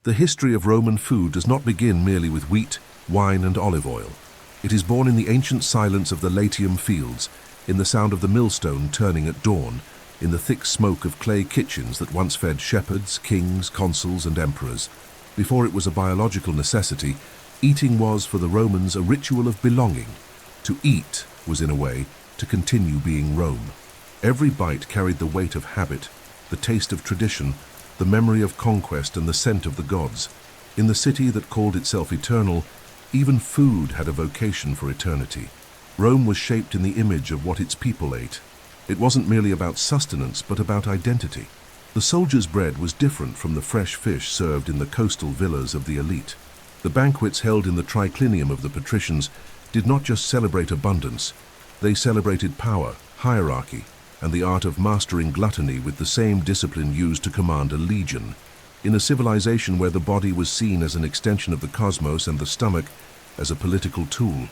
The history of Roman food does not begin merely with wheat, wine, and olive oil. It is born in the ancient silence of the Latium fields, in the sound of the millstone turning at dawn, in the thick smoke of clay kitchens that once fed shepherds, kings, consuls, and emperors. Before it was a biological necessity, eating was for the Romans a ritual of belonging. To eat was, in a way, to continue being Rome. Every bite carried the weight of habit, the taste of tradition, the memory of conquest, and the scent of the gods. In the city that called itself eternal, even food had a vocation for eternity. Rome was shaped in the image of what its people ate. It wasn't merely about sustenance, but about identity. The soldier's bread was different from the fresh fish served in the coastal villas of the elite. The banquets held in the triclinium of the patricians did not just celebrate abundance, they celebrated power, hierarchy, and the art of mastering gluttony with the same discipline used to command a legion. In a civilization where the body was seen as an extension of the cosmos and the stomach as a political tool,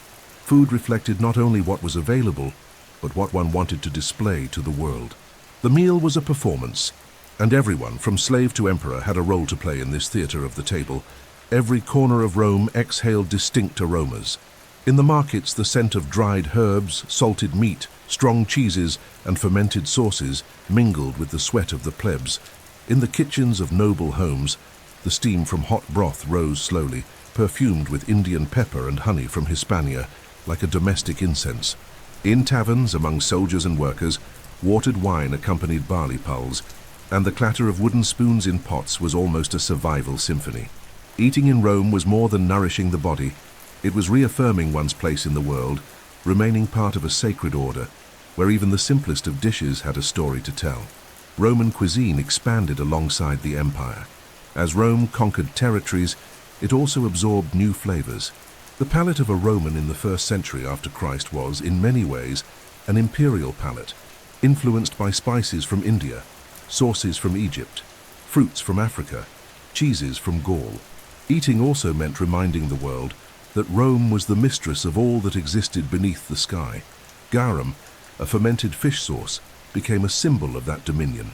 food reflected not only what was available, but what one wanted to display to the world. The meal was a performance, and everyone, from slave to emperor, had a role to play in this theater of the table. Every corner of Rome exhaled distinct aromas. In the markets, the scent of dried herbs, salted meat, strong cheeses, and fermented sauces mingled with the sweat of the plebs. In the kitchens of noble homes, the steam from hot broth rose slowly, perfumed with Indian pepper and honey from Hispania, like a domestic incense. In taverns, among soldiers and workers, watered wine accompanied barley puls, and the clatter of wooden spoons in pots was almost a survival symphony. Eating in Rome was more than nourishing the body. It was reaffirming one's place in the world, remaining part of a sacred order, where even the simplest of dishes had a story to tell. Roman cuisine expanded alongside the empire. As Rome conquered territories, it also absorbed new flavors. The palate of a Roman in the 1st century after Christ was, in many ways, an imperial palate, influenced by spices from India, sauces from Egypt, fruits from Africa, cheeses from Gaul. Eating also meant reminding the world that Rome was the mistress of all that existed beneath the sky. Garum, a fermented fish sauce, became a symbol of that dominion,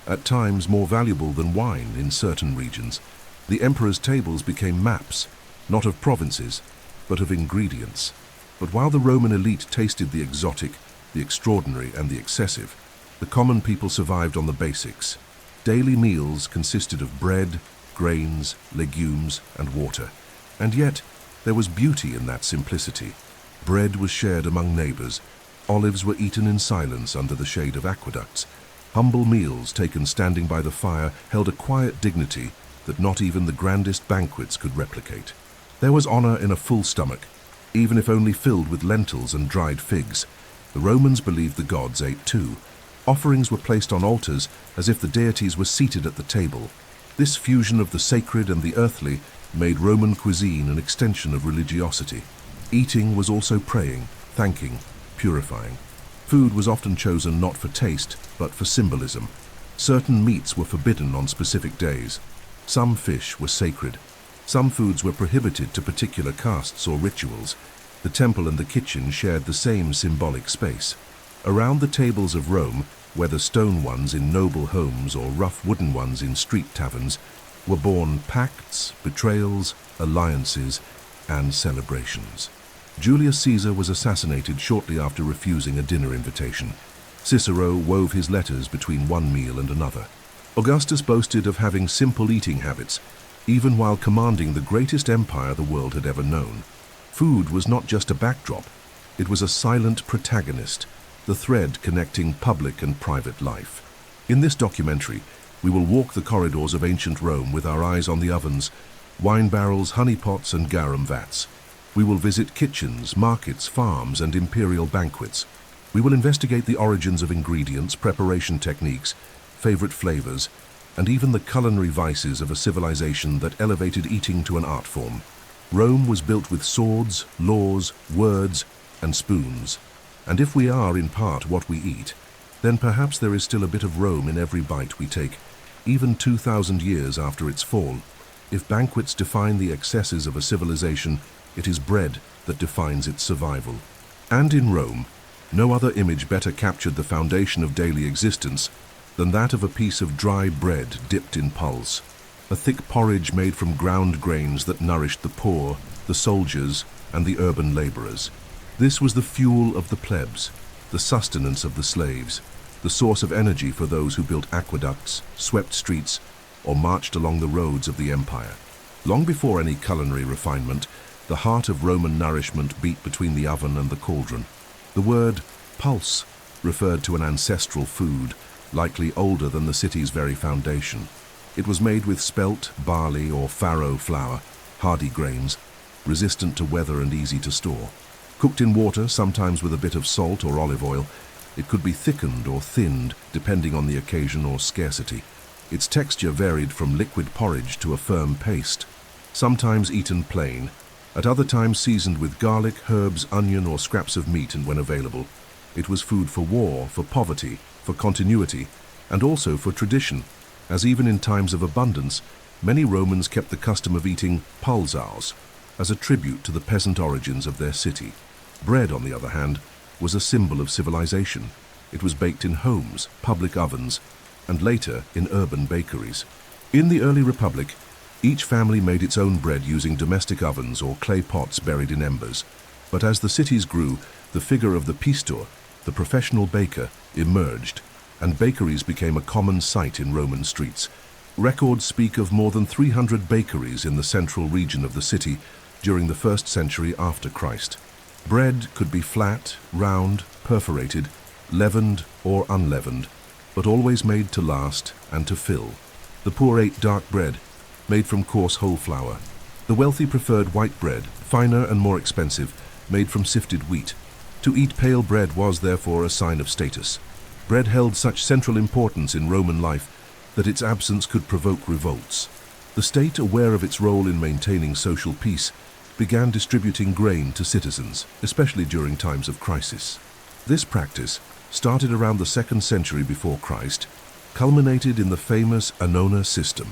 at times more valuable than wine in certain regions. The emperor's tables became maps, not of provinces, but of ingredients. But while the Roman elite tasted the exotic, the extraordinary, and the excessive, the common people survived on the basics. Daily meals consisted of bread, grains, legumes, and water. And yet, there was beauty in that simplicity. Bread was shared among neighbors. Olives were eaten in silence under the shade of aqueducts. Humble meals taken standing by the fire held a quiet dignity that not even the grandest banquets could replicate. There was honor in a full stomach, even if only filled with lentils and dried figs. The Romans believed the gods ate too. Offerings were placed on altars as if the deities were seated at the table. This fusion of the sacred and the earthly made Roman cuisine an extension of religiosity. Eating was also praying, thanking, purifying. Food was often chosen not for taste, but for symbolism. Certain meats were forbidden on specific days. Some fish were sacred. Some foods were prohibited to particular castes or rituals. The temple and the kitchen shared the same symbolic space. Around the tables of Rome, whether stone ones in noble homes or rough wooden ones in street taverns, were born pacts, betrayals, alliances, and celebrations. Julius Caesar was assassinated shortly after refusing a dinner invitation. Cicero wove his letters between one meal and another. Augustus boasted of having simple eating habits, even while commanding the greatest empire the world had ever known. Food was not just a backdrop, it was a silent protagonist, the thread connecting public and private life. In this documentary, we will walk the corridors of ancient Rome with our eyes on the ovens, wine barrels, honeypots, and garum vats. We will visit kitchens, markets, farms, and imperial banquets. We will investigate the origins of ingredients, preparation techniques, favorite flavors, and even the culinary vices of a civilization that elevated eating to an art form. Rome was built with swords, laws, words, and spoons. And if we are, in part, what we eat, then perhaps there is still a bit of Rome in every bite we take, even 2,000 years after its fall. If banquets define the excesses of a civilization, it is bread that defines its survival. And in Rome, no other image better captured the foundation of daily existence than that of a piece of dry bread dipped in puls. a thick porridge made from ground grains that nourished the poor, the soldiers, and the urban laborers. This was the fuel of the plebs, the sustenance of the slaves, the source of energy for those who built aqueducts, swept streets, or marched along the roads of the empire. Long before any culinary refinement, the heart of Roman nourishment beat between the oven and the cauldron. The word puls referred to an ancestral food, likely older than the city's very foundation. It was made with spelt, barley, or farro flour, hardy grains, resistant to weather and easy to store. Cooked in water, sometimes with a bit of salt or olive oil, it could be thickened or thinned depending on the occasion or scarcity. Its texture varied from liquid porridge to a firm paste, sometimes eaten plain, at other times seasoned with garlic, herbs, onion, or scraps of meat when available. It was food for war, for poverty, for continuity, and also for tradition, as even in times of abundance, many Romans kept the custom of eating pulsaus as a tribute to the peasant origins of their city. Bread, on the other hand, was a symbol of civilization. It was baked in homes, public ovens, and later in urban bakeries. In the early Republic, each family made its own bread using domestic ovens or clay pots buried in embers. But as the cities grew, the figure of the pistor, the professional baker, emerged, and bakeries became a common sight in Roman streets. Records speak of more than 300 bakeries in the central region of the city during the 1st century after Christ. Bread could be flat, round, perforated, leavened or unleavened, but always made to last and to fill. The poor ate dark bread, made from coarse whole flour. The wealthy preferred white bread, finer and more expensive, made from sifted wheat. To eat pale bread was therefore a sign of status. Bread held such central importance in Roman life that its absence could provoke revolts. The state, aware of its role in maintaining social peace, began distributing grain to citizens, especially during times of crisis. This practice, started around the 2nd century before Christ, culminated in the famous annona system,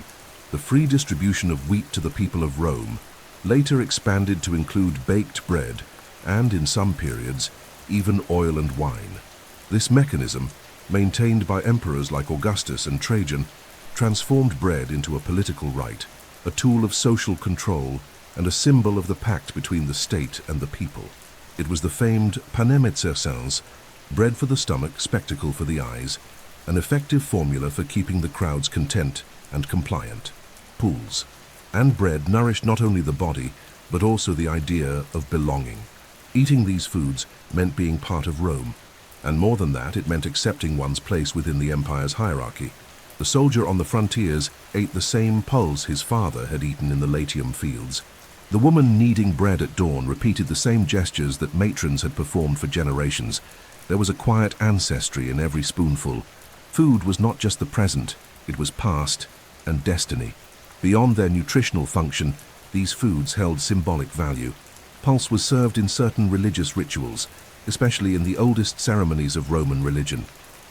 the free distribution of wheat to the people of Rome, later expanded to include baked bread and, in some periods, even oil and wine. This mechanism, maintained by emperors like Augustus and Trajan, transformed bread into a political right, a tool of social control, and a symbol of the pact between the state and the people. It was the famed panem et circenses, bread for the stomach, spectacle for the eyes, an effective formula for keeping the crowds content and compliant. Puls. And bread nourished not only the body, but also the idea of belonging. Eating these foods meant being part of Rome, and more than that, it meant accepting one's place within the empire's hierarchy. The soldier on the frontiers ate the same puls his father had eaten in the Latium fields. The woman kneading bread at dawn repeated the same gestures that matrons had performed for generations. There was a quiet ancestry in every spoonful. Food was not just the present, it was past and destiny. Beyond their nutritional function, these foods held symbolic value. Pulse was served in certain religious rituals, especially in the oldest ceremonies of Roman religion.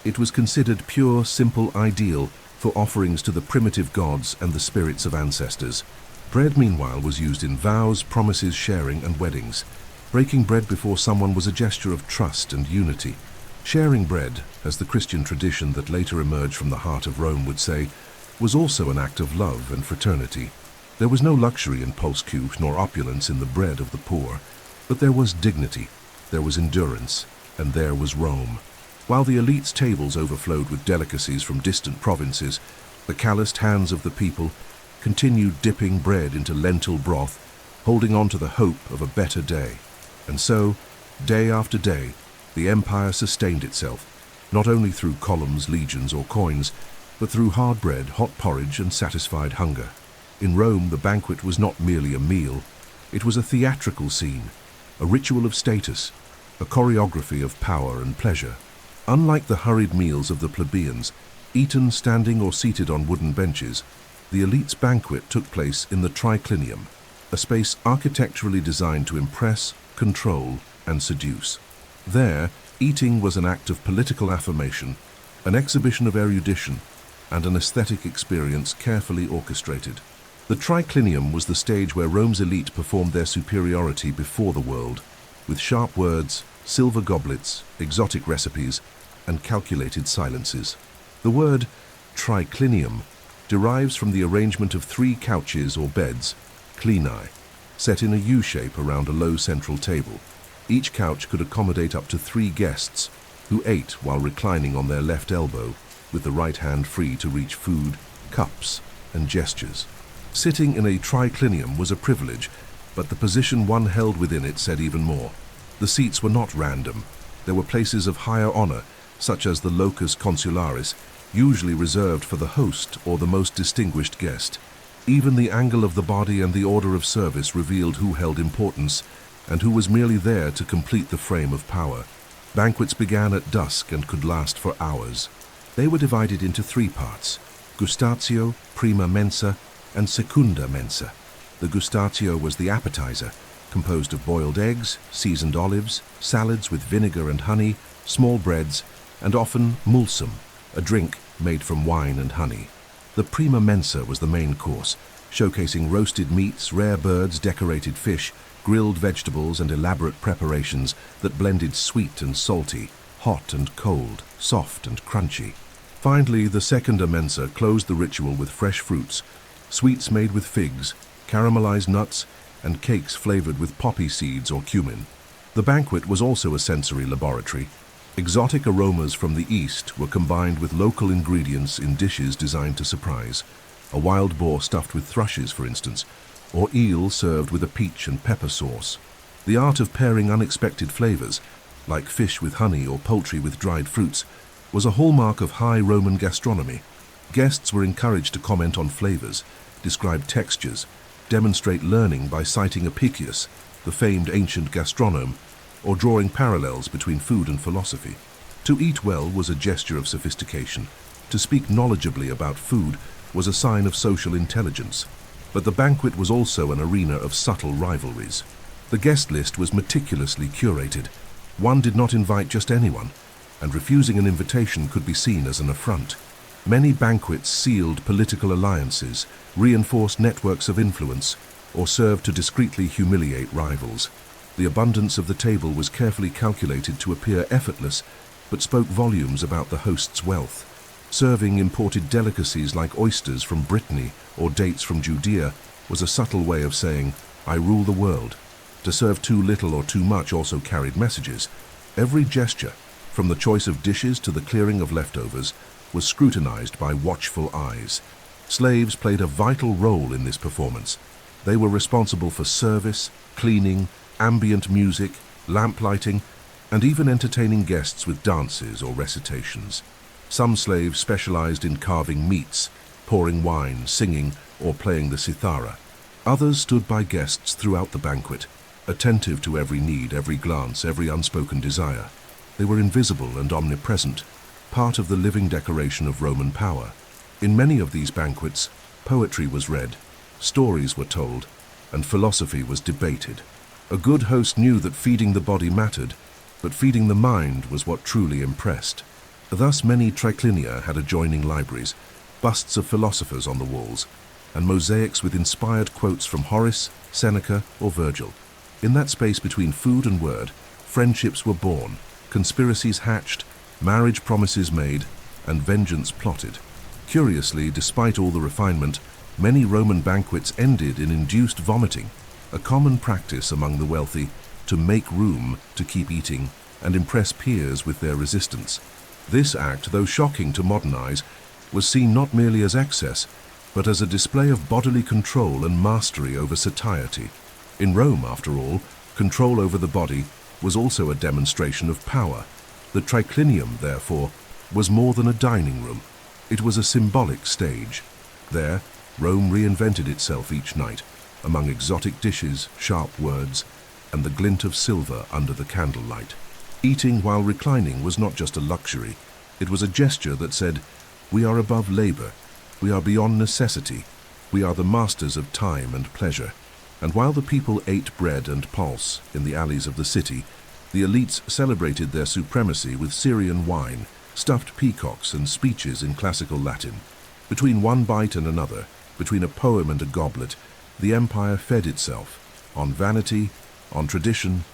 It was considered pure, simple ideal for offerings to the primitive gods and the spirits of ancestors. Bread, meanwhile, was used in vows, promises, sharing, and weddings. Breaking bread before someone was a gesture of trust and unity. Sharing bread, as the Christian tradition that later emerged from the heart of Rome would say, was also an act of love and fraternity. There was no luxury in pulsku nor opulence in the bread of the poor, but there was dignity, there was endurance, and there was Rome. While the elite's tables overflowed with delicacies from distant provinces, the calloused hands of the people continued dipping bread into lentil broth, holding on to the hope of a better day. And so, day after day, the empire sustained itself, not only through columns, legions, or coins, but through hard bread, hot porridge, and satisfied hunger. In Rome, the banquet was not merely a meal, it was a theatrical scene, a ritual of status, a choreography of power and pleasure. Unlike the hurried meals of the plebeians, eaten standing or seated on wooden benches, the elite's banquet took place in the triclinium, a space architecturally designed to impress, control, and seduce. There, eating was an act of political affirmation, an exhibition of erudition, and an aesthetic experience carefully orchestrated. The triclinium was the stage where Rome's elite performed their superiority before the world, with sharp words, silver goblets, exotic recipes, and calculated silences. The word triclinium derives from the arrangement of 3 couches or beds, clini, set in a U shape around a low central table. Each couch could accommodate up to 3 guests, who ate while reclining on their left elbow, with the right hand free to reach food, cups, and gestures. Sitting in a triclinium was a privilege, but the position one held within it said even more. The seats were not random. There were places of higher honor, such as the locus consularis, usually reserved for the host or the most distinguished guest. Even the angle of the body and the order of service revealed who held importance and who was merely there to complete the frame of power. Banquets began at dusk and could last for hours. They were divided into 3 parts: gustatio, prima mensa, and secunda mensa. The gustatio was the appetizer, composed of boiled eggs, seasoned olives, salads with vinegar and honey, small breads, and often mulsum, a drink made from wine and honey. The prima mensa was the main course, showcasing roasted meats, rare birds, decorated fish, grilled vegetables, and elaborate preparations that blended sweet and salty, hot and cold, soft and crunchy. Finally, the secunda mensa closed the ritual with fresh fruits, sweets made with figs, caramelized nuts, and cakes flavored with poppy seeds or cumin. The banquet was also a sensory laboratory. Exotic aromas from the east were combined with local ingredients in dishes designed to surprise. A wild boar stuffed with thrushes, for instance, or eel served with a peach and pepper sauce. The art of pairing unexpected flavors, like fish with honey or poultry with dried fruits, was a hallmark of high Roman gastronomy. Guests were encouraged to comment on flavors, describe textures, demonstrate learning by citing Apicius, the famed ancient gastronome, or drawing parallels between food and philosophy. To eat well was a gesture of sophistication. To speak knowledgeably about food was a sign of social intelligence. But the banquet was also an arena of subtle rivalries. The guest list was meticulously curated. One did not invite just anyone, and refusing an invitation could be seen as an affront. Many banquets sealed political alliances, reinforced networks of influence, or served to discreetly humiliate rivals. The abundance of the table was carefully calculated to appear effortless, but spoke volumes about the host's wealth. Serving imported delicacies like oysters from Brittany or dates from Judea was a subtle way of saying, "I rule the world." To serve too little or too much also carried messages. Every gesture, from the choice of dishes to the clearing of leftovers, was scrutinized by watchful eyes. Slaves played a vital role in this performance. They were responsible for service, cleaning, ambient music, lamplighting, and even entertaining guests with dances or recitations. Some slaves specialized in carving meats, pouring wine, singing, or playing the cithara. Others stood by guests throughout the banquet, attentive to every need, every glance, every unspoken desire. They were invisible and omnipresent, part of the living decoration of Roman power. In many of these banquets, poetry was read, stories were told, and philosophy was debated. A good host knew that feeding the body mattered, but feeding the mind was what truly impressed. Thus many triclinia had adjoining libraries, busts of philosophers on the walls, and mosaics with inspired quotes from Horace, Seneca, or Virgil. In that space between food and word, friendships were born, conspiracies hatched, marriage promises made, and vengeance plotted. Curiously, despite all the refinement, many Roman banquets ended in induced vomiting, a common practice among the wealthy to make room to keep eating and impress peers with their resistance. This act, though shocking to modern eyes, was seen not merely as excess, but as a display of bodily control and mastery over satiety. In Rome, after all, control over the body was also a demonstration of power. The triclinium, therefore, was more than a dining room. It was a symbolic stage. There, Rome reinvented itself each night, among exotic dishes, sharp words, and the glint of silver under the candlelight. Eating while reclining was not just a luxury. It was a gesture that said, "We are above labor. We are beyond necessity. We are the masters of time and pleasure." And while the people ate bread and pulse in the alleys of the city, the elites celebrated their supremacy with Syrian wine, stuffed peacocks, and speeches in classical Latin. Between one bite and another, between a poem and a goblet, the empire fed itself, on vanity, on tradition,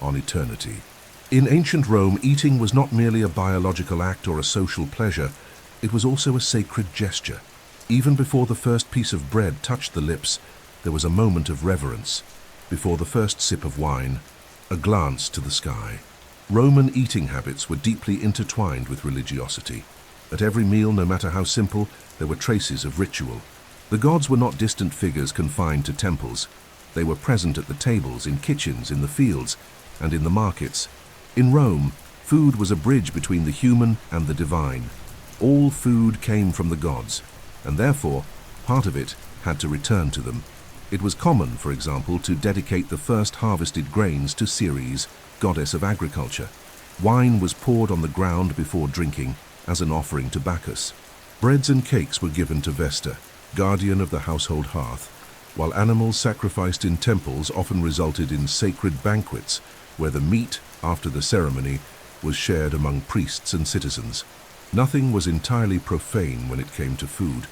on eternity. In ancient Rome, eating was not merely a biological act or a social pleasure, it was also a sacred gesture. Even before the first piece of bread touched the lips, there was a moment of reverence. Before the first sip of wine, a glance to the sky. Roman eating habits were deeply intertwined with religiosity. At every meal, no matter how simple, there were traces of ritual. The gods were not distant figures confined to temples. They were present at the tables, in kitchens, in the fields, and in the markets. In Rome, food was a bridge between the human and the divine. All food came from the gods, and therefore, part of it had to return to them. It was common, for example, to dedicate the first harvested grains to Ceres, goddess of agriculture. Wine was poured on the ground before drinking, as an offering to Bacchus. Breads and cakes were given to Vesta, guardian of the household hearth, while animals sacrificed in temples often resulted in sacred banquets, where the meat, after the ceremony, was shared among priests and citizens. Nothing was entirely profane when it came to food.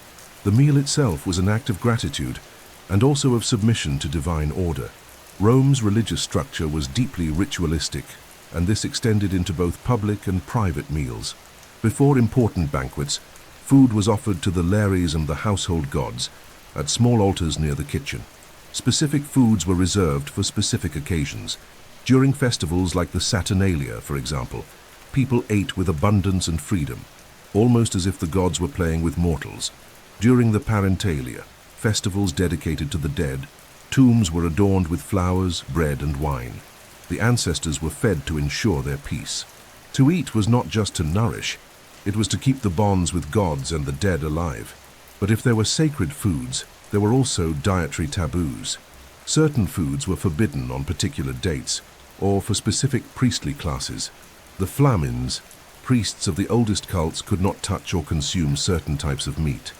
The meal itself was an act of gratitude, and also of submission to divine order. Rome's religious structure was deeply ritualistic, and this extended into both public and private meals. Before important banquets, food was offered to the lares and the household gods at small altars near the kitchen. Specific foods were reserved for specific occasions. During festivals like the Saturnalia, for example, people ate with abundance and freedom, almost as if the gods were playing with mortals. During the Parentalia, festivals dedicated to the dead, tombs were adorned with flowers, bread, and wine. The ancestors were fed to ensure their peace. To eat was not just to nourish, it was to keep the bonds with gods and the dead alive. But if there were sacred foods, there were also dietary taboos. Certain foods were forbidden on particular dates, or for specific priestly classes. The flamins, priests of the oldest cults, could not touch or consume certain types of meat.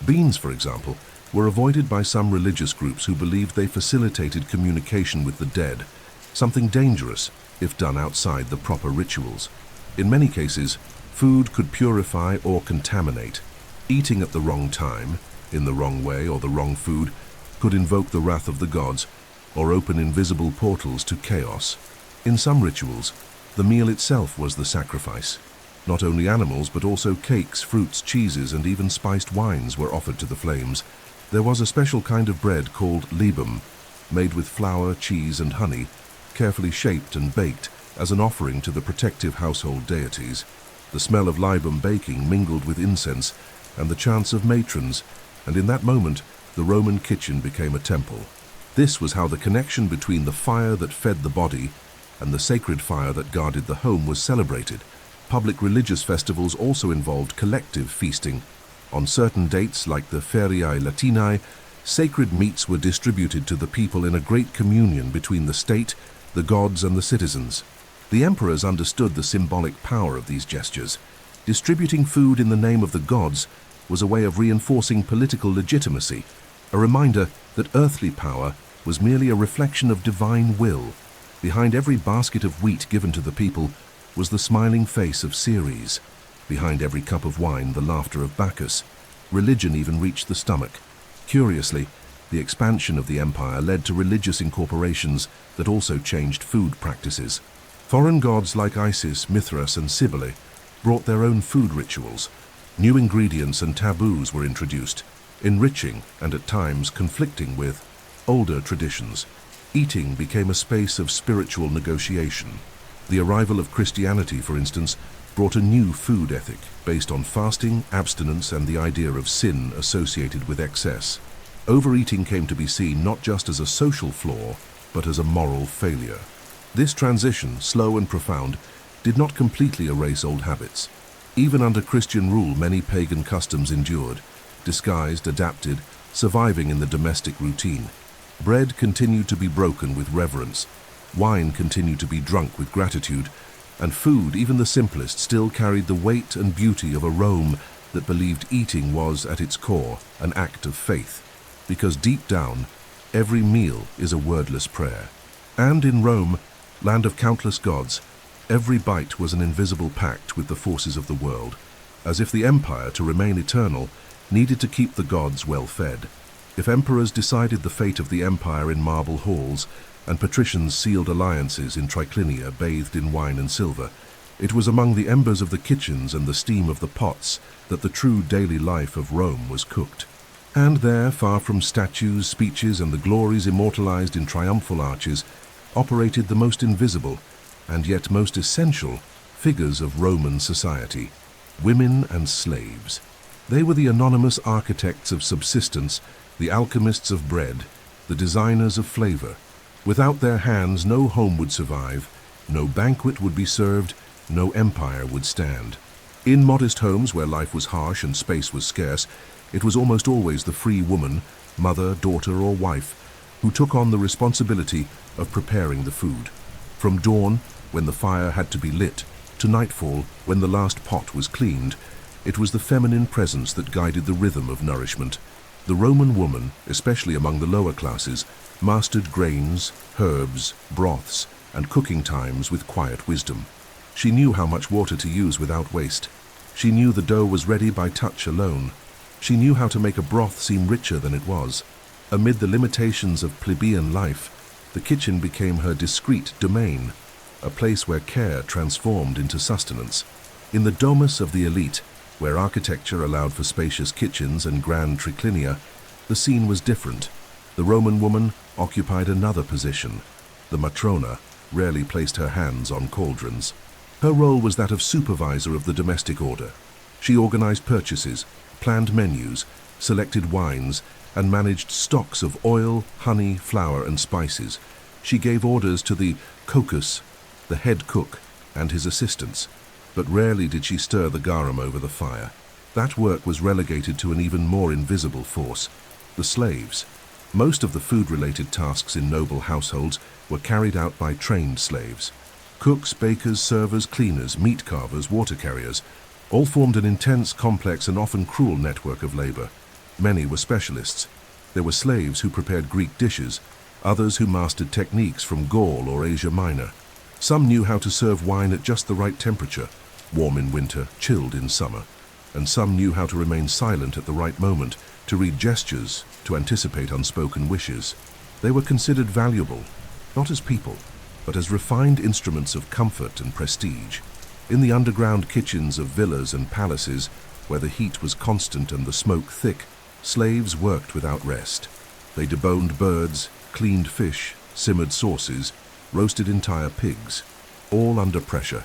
Beans, for example, were avoided by some religious groups who believed they facilitated communication with the dead, something dangerous if done outside the proper rituals. In many cases, food could purify or contaminate. Eating at the wrong time, in the wrong way, or the wrong food could invoke the wrath of the gods or open invisible portals to chaos. In some rituals, the meal itself was the sacrifice. Not only animals, but also cakes, fruits, cheeses, and even spiced wines were offered to the flames. There was a special kind of bread called libum, made with flour, cheese, and honey, carefully shaped and baked as an offering to the protective household deities. The smell of libum baking mingled with incense and the chants of matrons, and in that moment, the Roman kitchen became a temple. This was how the connection between the fire that fed the body and the sacred fire that guarded the home was celebrated. Public religious festivals also involved collective feasting. On certain dates, like the Feriae Latinae, sacred meats were distributed to the people in a great communion between the state, the gods, and the citizens. The emperors understood the symbolic power of these gestures. Distributing food in the name of the gods was a way of reinforcing political legitimacy, a reminder that earthly power was merely a reflection of divine will. Behind every basket of wheat given to the people was the smiling face of Ceres. Behind every cup of wine, the laughter of Bacchus. Religion even reached the stomach. Curiously, the expansion of the empire led to religious incorporations that also changed food practices. Foreign gods like Isis, Mithras, and Cybele brought their own food rituals. New ingredients and taboos were introduced, enriching and at times conflicting with older traditions. Eating became a space of spiritual negotiation. The arrival of Christianity, for instance, brought a new food ethic based on fasting, abstinence, and the idea of sin associated with excess. Overeating came to be seen not just as a social flaw, but as a moral failure. This transition, slow and profound, did not completely erase old habits. Even under Christian rule, many pagan customs endured, disguised, adapted, surviving in the domestic routine. Bread continued to be broken with reverence, wine continued to be drunk with gratitude, and food, even the simplest, still carried the weight and beauty of a Rome that believed eating was, at its core, an act of faith. Because deep down, every meal is a wordless prayer. And in Rome, land of countless gods, every bite was an invisible pact with the forces of the world, as if the empire, to remain eternal, needed to keep the gods well fed. If emperors decided the fate of the empire in marble halls, and patricians sealed alliances in triclinia bathed in wine and silver, It was among the embers of the kitchens and the steam of the pots that the true daily life of Rome was cooked. And there, far from statues, speeches, and the glories immortalized in triumphal arches, operated the most invisible, and yet most essential, figures of Roman society: women and slaves. They were the anonymous architects of subsistence, the alchemists of bread, the designers of flavor. Without their hands, no home would survive, no banquet would be served, no empire would stand. In modest homes where life was harsh and space was scarce, it was almost always the free woman, mother, daughter, or wife, who took on the responsibility of preparing the food. From dawn, when the fire had to be lit, to nightfall, when the last pot was cleaned, it was the feminine presence that guided the rhythm of nourishment. The Roman woman, especially among the lower classes, mastered grains, herbs, broths, and cooking times with quiet wisdom. She knew how much water to use without waste. She knew the dough was ready by touch alone. She knew how to make a broth seem richer than it was. Amid the limitations of plebeian life, the kitchen became her discreet domain, a place where care transformed into sustenance. In the domus of the elite, where architecture allowed for spacious kitchens and grand triclinia, the scene was different. The Roman woman occupied another position. The matrona rarely placed her hands on cauldrons. Her role was that of supervisor of the domestic order. She organized purchases, planned menus, selected wines, and managed stocks of oil, honey, flour, and spices. She gave orders to the cocus, the head cook, and his assistants, but rarely did she stir the garum over the fire. That work was relegated to an even more invisible force: the slaves. Most of the food-related tasks in noble households were carried out by trained slaves. Cooks, bakers, servers, cleaners, meat carvers, water carriers, all formed an intense, complex, and often cruel network of labor. Many were specialists. There were slaves who prepared Greek dishes, others who mastered techniques from Gaul or Asia Minor. Some knew how to serve wine at just the right temperature, warm in winter, chilled in summer, and some knew how to remain silent at the right moment, to read gestures, to anticipate unspoken wishes. They were considered valuable, not as people, but as refined instruments of comfort and prestige. In the underground kitchens of villas and palaces, where the heat was constant and the smoke thick, slaves worked without rest. They deboned birds, cleaned fish, simmered sauces, roasted entire pigs, all under pressure.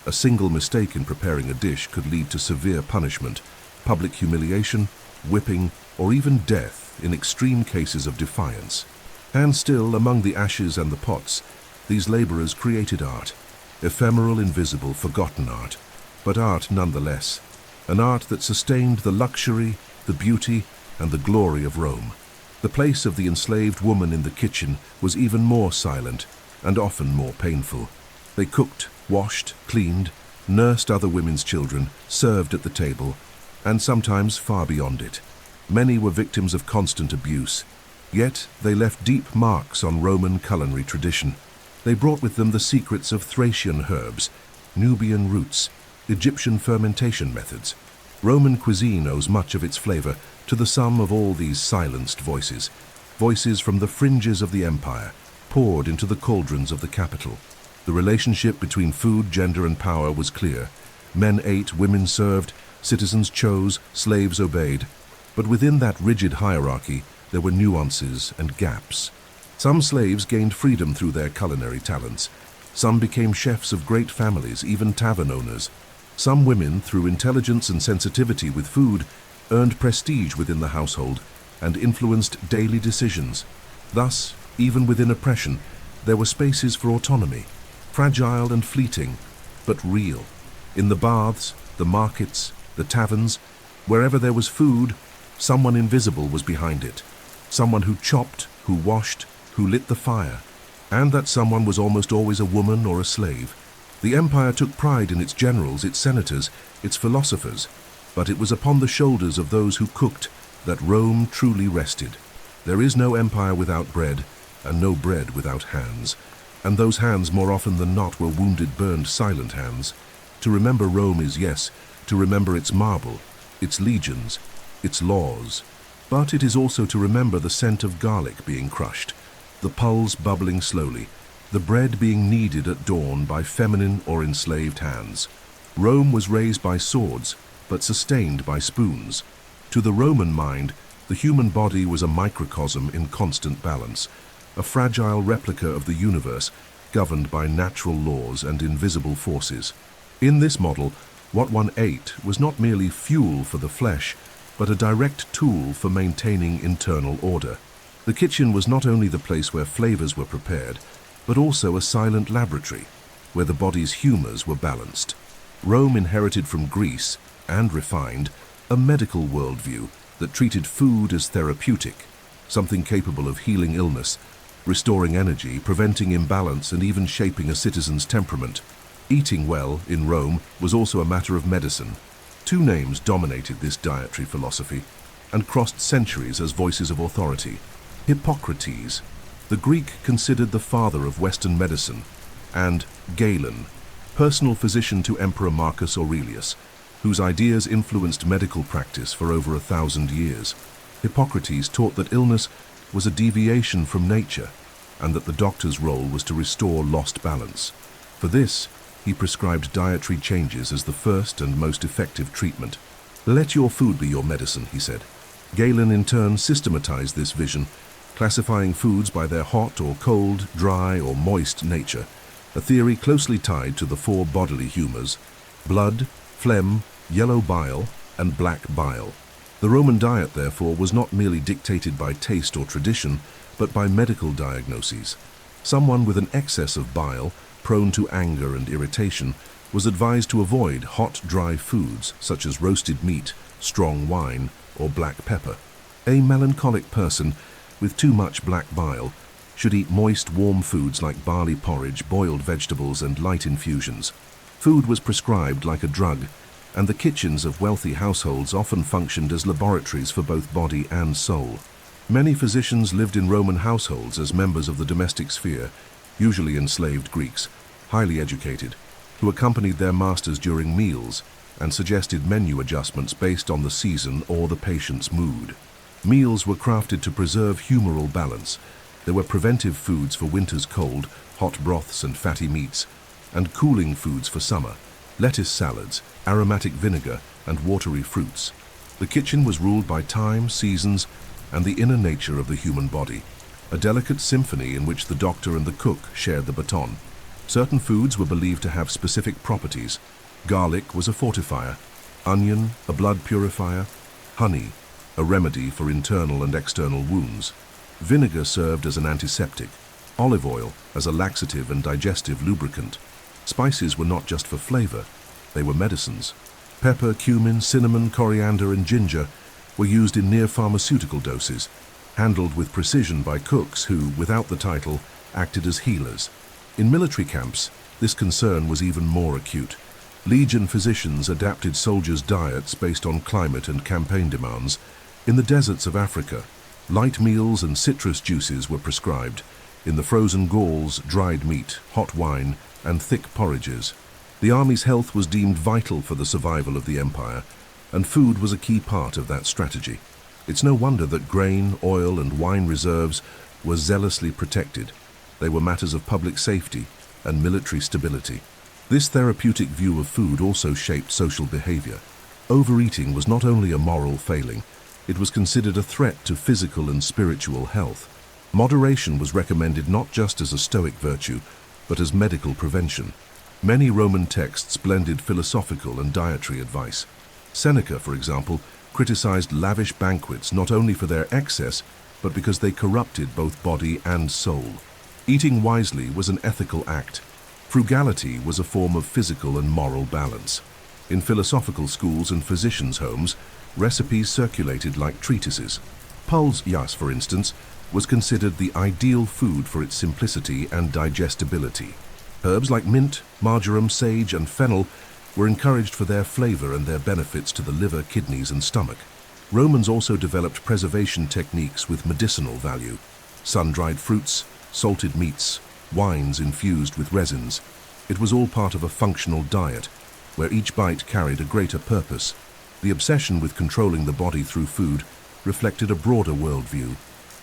A single mistake in preparing a dish could lead to severe punishment, public humiliation, whipping, or even death in extreme cases of defiance. And still, among the ashes and the pots, these laborers created art. Ephemeral, invisible, forgotten art, but art nonetheless. An art that sustained the luxury, the beauty, and the glory of Rome. The place of the enslaved woman in the kitchen was even more silent and often more painful. They cooked, washed, cleaned, nursed other women's children, served at the table, and sometimes far beyond it. Many were victims of constant abuse, yet they left deep marks on Roman culinary tradition. They brought with them the secrets of Thracian herbs, Nubian roots, Egyptian fermentation methods. Roman cuisine owes much of its flavor to the sum of all these silenced voices, voices from the fringes of the empire, poured into the cauldrons of the capital. The relationship between food, gender, and power was clear. Men ate, women served, citizens chose, slaves obeyed. But within that rigid hierarchy, there were nuances and gaps. Some slaves gained freedom through their culinary talents. Some became chefs of great families, even tavern owners. Some women, through intelligence and sensitivity with food, earned prestige within the household and influenced daily decisions. Thus, even within oppression, there were spaces for autonomy, fragile and fleeting, but real. In the baths, the markets, the taverns, wherever there was food, someone invisible was behind it. Someone who chopped, who washed, who lit the fire. And that someone was almost always a woman or a slave. The empire took pride in its generals, its senators, its philosophers, but it was upon the shoulders of those who cooked that Rome truly rested. There is no empire without bread, and no bread without hands. And those hands, more often than not, were wounded, burned, silent hands. To remember Rome is, yes, to remember its marble, its legions, its laws. But it is also to remember the scent of garlic being crushed, the puls bubbling slowly, the bread being kneaded at dawn by feminine or enslaved hands. Rome was raised by swords, but sustained by spoons. To the Roman mind, the human body was a microcosm in constant balance, a fragile replica of the universe governed by natural laws and invisible forces. In this model, what one ate was not merely fuel for the flesh, but a direct tool for maintaining internal order. The kitchen was not only the place where flavors were prepared, but also a silent laboratory, where the body's humors were balanced. Rome inherited from Greece, and refined, a medical worldview that treated food as therapeutic, something capable of healing illness, restoring energy, preventing imbalance, and even shaping a citizen's temperament. Eating well, in Rome, was also a matter of medicine. Two names dominated this dietary philosophy and crossed centuries as voices of authority. Hippocrates, the Greek considered the father of Western medicine, and Galen, personal physician to Emperor Marcus Aurelius, whose ideas influenced medical practice for over 1,000 years. Hippocrates taught that illness was a deviation from nature, and that the doctor's role was to restore lost balance. For this, he prescribed dietary changes as the first and most effective treatment. "Let your food be your medicine," he said. Galen in turn systematized this vision, classifying foods by their hot or cold, dry or moist nature, a theory closely tied to the four bodily humors: blood, phlegm, yellow bile, and black bile. The Roman diet, therefore, was not merely dictated by taste or tradition, but by medical diagnoses. Someone with an excess of bile, prone to anger and irritation, was advised to avoid hot, dry foods such as roasted meat, strong wine, or black pepper. A melancholic person with too much black bile should eat moist, warm foods like barley porridge, boiled vegetables, and light infusions. Food was prescribed like a drug, and the kitchens of wealthy households often functioned as laboratories for both body and soul. Many physicians lived in Roman households as members of the domestic sphere, usually enslaved Greeks, highly educated, who accompanied their masters during meals and suggested menu adjustments based on the season or the patient's mood. Meals were crafted to preserve humoral balance. There were preventive foods for winter's cold, hot broths and fatty meats, and cooling foods for summer, lettuce salads, aromatic vinegar, and watery fruits. The kitchen was ruled by time, seasons, and the inner nature of the human body, a delicate symphony in which the doctor and the cook shared the baton. Certain foods were believed to have specific properties. Garlic was a fortifier, onion a blood purifier, honey a remedy for internal and external wounds. Vinegar served as an antiseptic, olive oil as a laxative and digestive lubricant. Spices were not just for flavor, they were medicines. Pepper, cumin, cinnamon, coriander, and ginger were used in near-pharmaceutical doses, handled with precision by cooks who, without the title, acted as healers. In military camps, this concern was even more acute. Legion physicians adapted soldiers' diets based on climate and campaign demands. In the deserts of Africa, light meals and citrus juices were prescribed. In the frozen Gauls, dried meat, hot wine, and thick porridges. The army's health was deemed vital for the survival of the empire, and food was a key part of that strategy. It's no wonder that grain, oil, and wine reserves were zealously protected. They were matters of public safety and military stability. This therapeutic view of food also shaped social behavior. Overeating was not only a moral failing, it was considered a threat to physical and spiritual health. Moderation was recommended not just as a stoic virtue, but as medical prevention. Many Roman texts blended philosophical and dietary advice. Seneca, for example, criticized lavish banquets not only for their excess, but because they corrupted both body and soul. Eating wisely was an ethical act. Frugality was a form of physical and moral balance. In philosophical schools and physicians' homes, recipes circulated like treatises. Puls, for instance, was considered the ideal food for its simplicity and digestibility. Herbs like mint, marjoram, sage, and fennel were encouraged for their flavor and their benefits to the liver, kidneys, and stomach. Romans also developed preservation techniques with medicinal value. Sun-dried fruits, salted meats, wines infused with resins. It was all part of a functional diet, where each bite carried a greater purpose. The obsession with controlling the body through food reflected a broader worldview.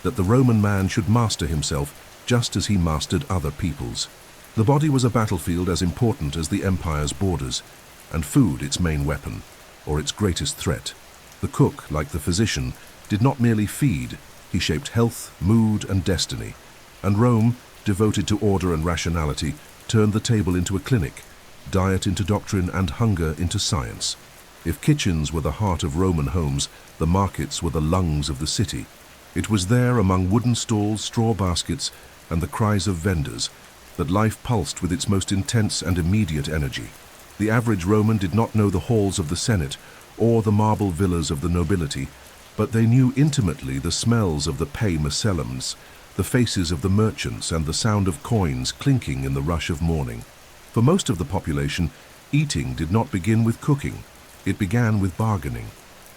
that the Roman man should master himself just as he mastered other peoples. The body was a battlefield as important as the empire's borders, and food its main weapon, or its greatest threat. The cook, like the physician, did not merely feed, he shaped health, mood, and destiny. And Rome, devoted to order and rationality, turned the table into a clinic, diet into doctrine, and hunger into science. If kitchens were the heart of Roman homes, the markets were the lungs of the city. It was there, among wooden stalls, straw baskets, and the cries of vendors, that life pulsed with its most intense and immediate energy. The average Roman did not know the halls of the Senate or the marble villas of the nobility, but they knew intimately the smells of the pay macellums, the faces of the merchants, and the sound of coins clinking in the rush of morning. For most of the population, eating did not begin with cooking. It began with bargaining.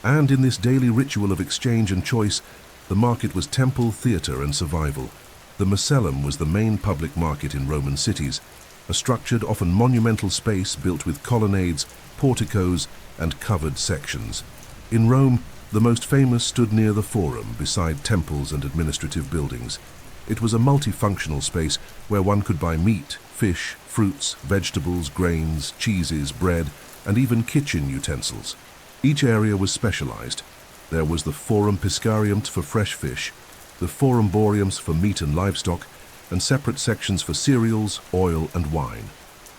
And in this daily ritual of exchange and choice, the market was temple, theatre, and survival. The macellum was the main public market in Roman cities, a structured, often monumental space built with colonnades, porticos, and covered sections. In Rome, the most famous stood near the Forum, beside temples and administrative buildings. It was a multifunctional space where one could buy meat, fish, fruits, vegetables, grains, cheeses, bread, and even kitchen utensils. Each area was specialized. There was the Forum Piscarium for fresh fish, the Forum Boreum for meat and livestock, and separate sections for cereals, oil, and wine.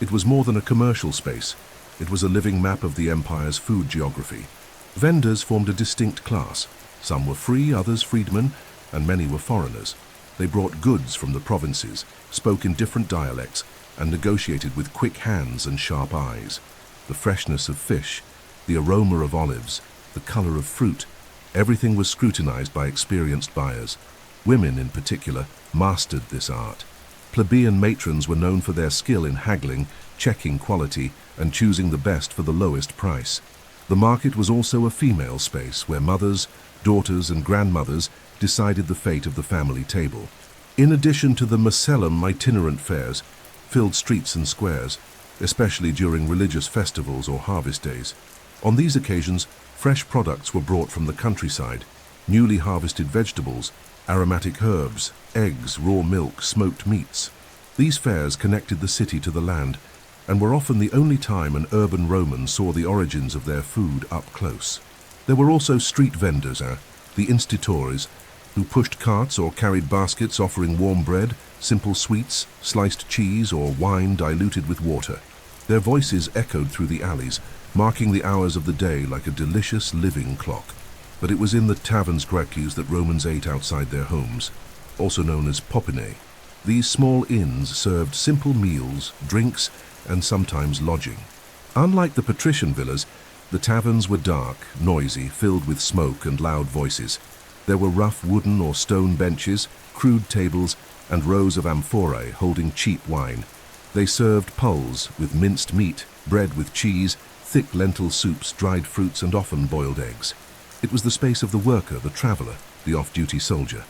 It was more than a commercial space. It was a living map of the empire's food geography. Vendors formed a distinct class. Some were free, others freedmen, and many were foreigners. They brought goods from the provinces, spoke in different dialects, and negotiated with quick hands and sharp eyes. The freshness of fish, the aroma of olives, the color of fruit, everything was scrutinized by experienced buyers. Women, in particular, mastered this art. Plebeian matrons were known for their skill in haggling, checking quality, and choosing the best for the lowest price. The market was also a female space where mothers, daughters, and grandmothers decided the fate of the family table. In addition to the macellum, itinerant fairs filled streets and squares, especially during religious festivals or harvest days. On these occasions, fresh products were brought from the countryside, newly harvested vegetables, aromatic herbs, eggs, raw milk, smoked meats. These fairs connected the city to the land and were often the only time an urban Roman saw the origins of their food up close. There were also street vendors, the institutores, who pushed carts or carried baskets offering warm bread, simple sweets, sliced cheese, or wine diluted with water. Their voices echoed through the alleys, marking the hours of the day like a delicious living clock. But it was in the taverns that Romans ate outside their homes, also known as popinae. These small inns served simple meals, drinks, and sometimes lodging. Unlike the patrician villas, the taverns were dark, noisy, filled with smoke and loud voices. There were rough wooden or stone benches, crude tables, and rows of amphorae holding cheap wine. They served puls with minced meat, bread with cheese, thick lentil soups, dried fruits, and often boiled eggs. It was the space of the worker, the traveler, the off-duty soldier.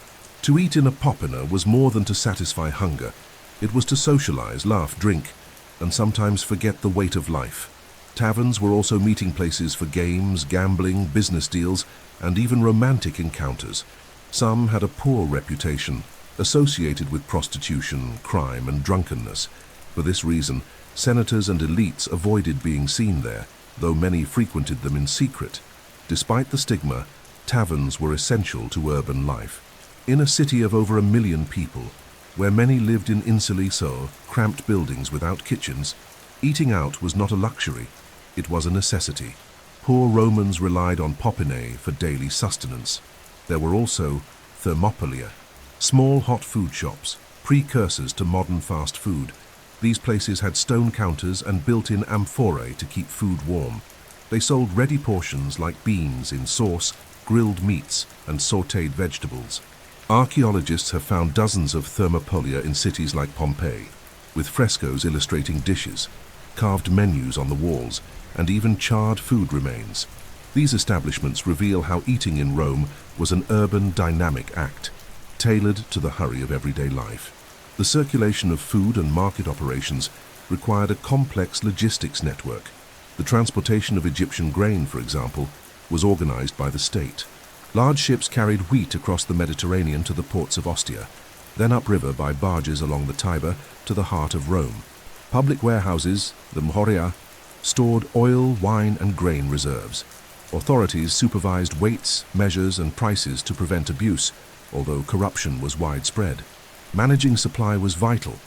To eat in a popina was more than to satisfy hunger. It was to socialize, laugh, drink, and sometimes forget the weight of life. Taverns were also meeting places for games, gambling, business deals, and even romantic encounters. Some had a poor reputation, associated with prostitution, crime, and drunkenness. For this reason, senators and elites avoided being seen there, though many frequented them in secret. Despite the stigma, taverns were essential to urban life. In a city of over 1 million people, where many lived in insulae, cramped buildings without kitchens, eating out was not a luxury, it was a necessity. Poor Romans relied on popinae for daily sustenance. There were also thermopolia, small hot food shops, precursors to modern fast food. These places had stone counters and built-in amphorae to keep food warm. They sold ready portions like beans in sauce, grilled meats, and sautéed vegetables. Archaeologists have found dozens of thermopolia in cities like Pompeii, with frescoes illustrating dishes, carved menus on the walls, and even charred food remains. These establishments reveal how eating in Rome was an urban, dynamic act, tailored to the hurry of everyday life. The circulation of food and market operations required a complex logistics network. The transportation of Egyptian grain, for example, was organized by the state. Large ships carried wheat across the Mediterranean to the ports of Ostia, then upriver by barges along the Tiber to the heart of Rome. Public warehouses, the Moria, stored oil, wine, and grain reserves. Authorities supervised weights, measures, and prices to prevent abuse, although corruption was widespread. Managing supply was vital.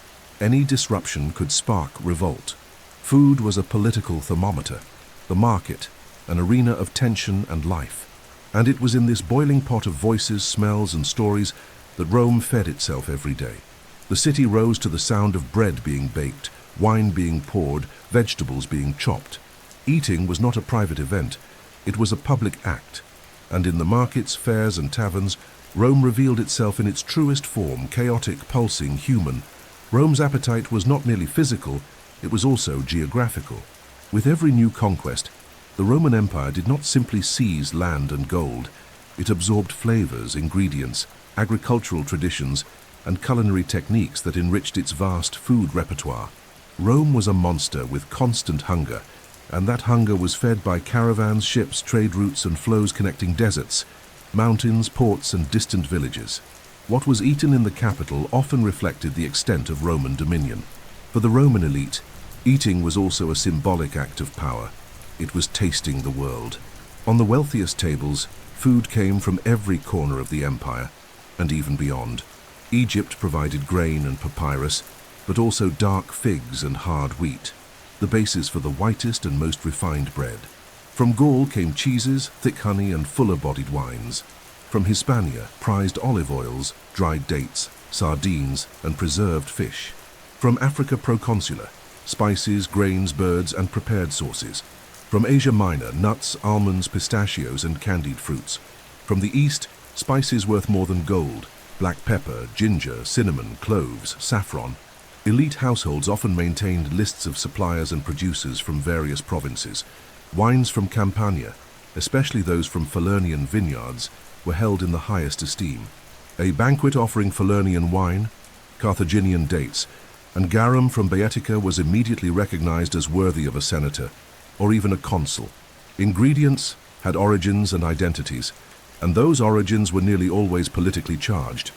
Any disruption could spark revolt. Food was a political thermometer, the market, an arena of tension and life. And it was in this boiling pot of voices, smells, and stories that Rome fed itself every day. The city rose to the sound of bread being baked, wine being poured, vegetables being chopped. Eating was not a private event, it was a public act. And in the markets, fairs, and taverns, Rome revealed itself in its truest form, chaotic, pulsing, human. Rome's appetite was not merely physical, it was also geographical. With every new conquest, the Roman Empire did not simply seize land and gold. It absorbed flavors, ingredients, agricultural traditions, and culinary techniques that enriched its vast food repertoire. Rome was a monster with constant hunger, and that hunger was fed by caravans, ships, trade routes, and flows connecting deserts, mountains, ports, and distant villages. What was eaten in the capital often reflected the extent of Roman dominion. For the Roman elite, eating was also a symbolic act of power. It was tasting the world. On the wealthiest tables, food came from every corner of the empire, and even beyond. Egypt provided grain and papyrus, but also dark figs and hard wheat, the basis for the whitest and most refined bread. From Gaul came cheeses, thick honey, and fuller-bodied wines. From Hispania, prized olive oils, dried dates, sardines, and preserved fish. From Africa proconsular, spices, grains, birds, and prepared sauces. From Asia Minor, nuts, almonds, pistachios, and candied fruits. From the East, spices worth more than gold, black pepper, ginger, cinnamon, cloves, saffron. Elite households often maintained lists of suppliers and producers from various provinces. Wines from Campania, especially those from Falernian vineyards, were held in the highest esteem. A banquet offering Falernian wine, Carthaginian dates, and garum from Baetica was immediately recognized as worthy of a senator, or even a consul. Ingredients had origins and identities, and those origins were nearly always politically charged.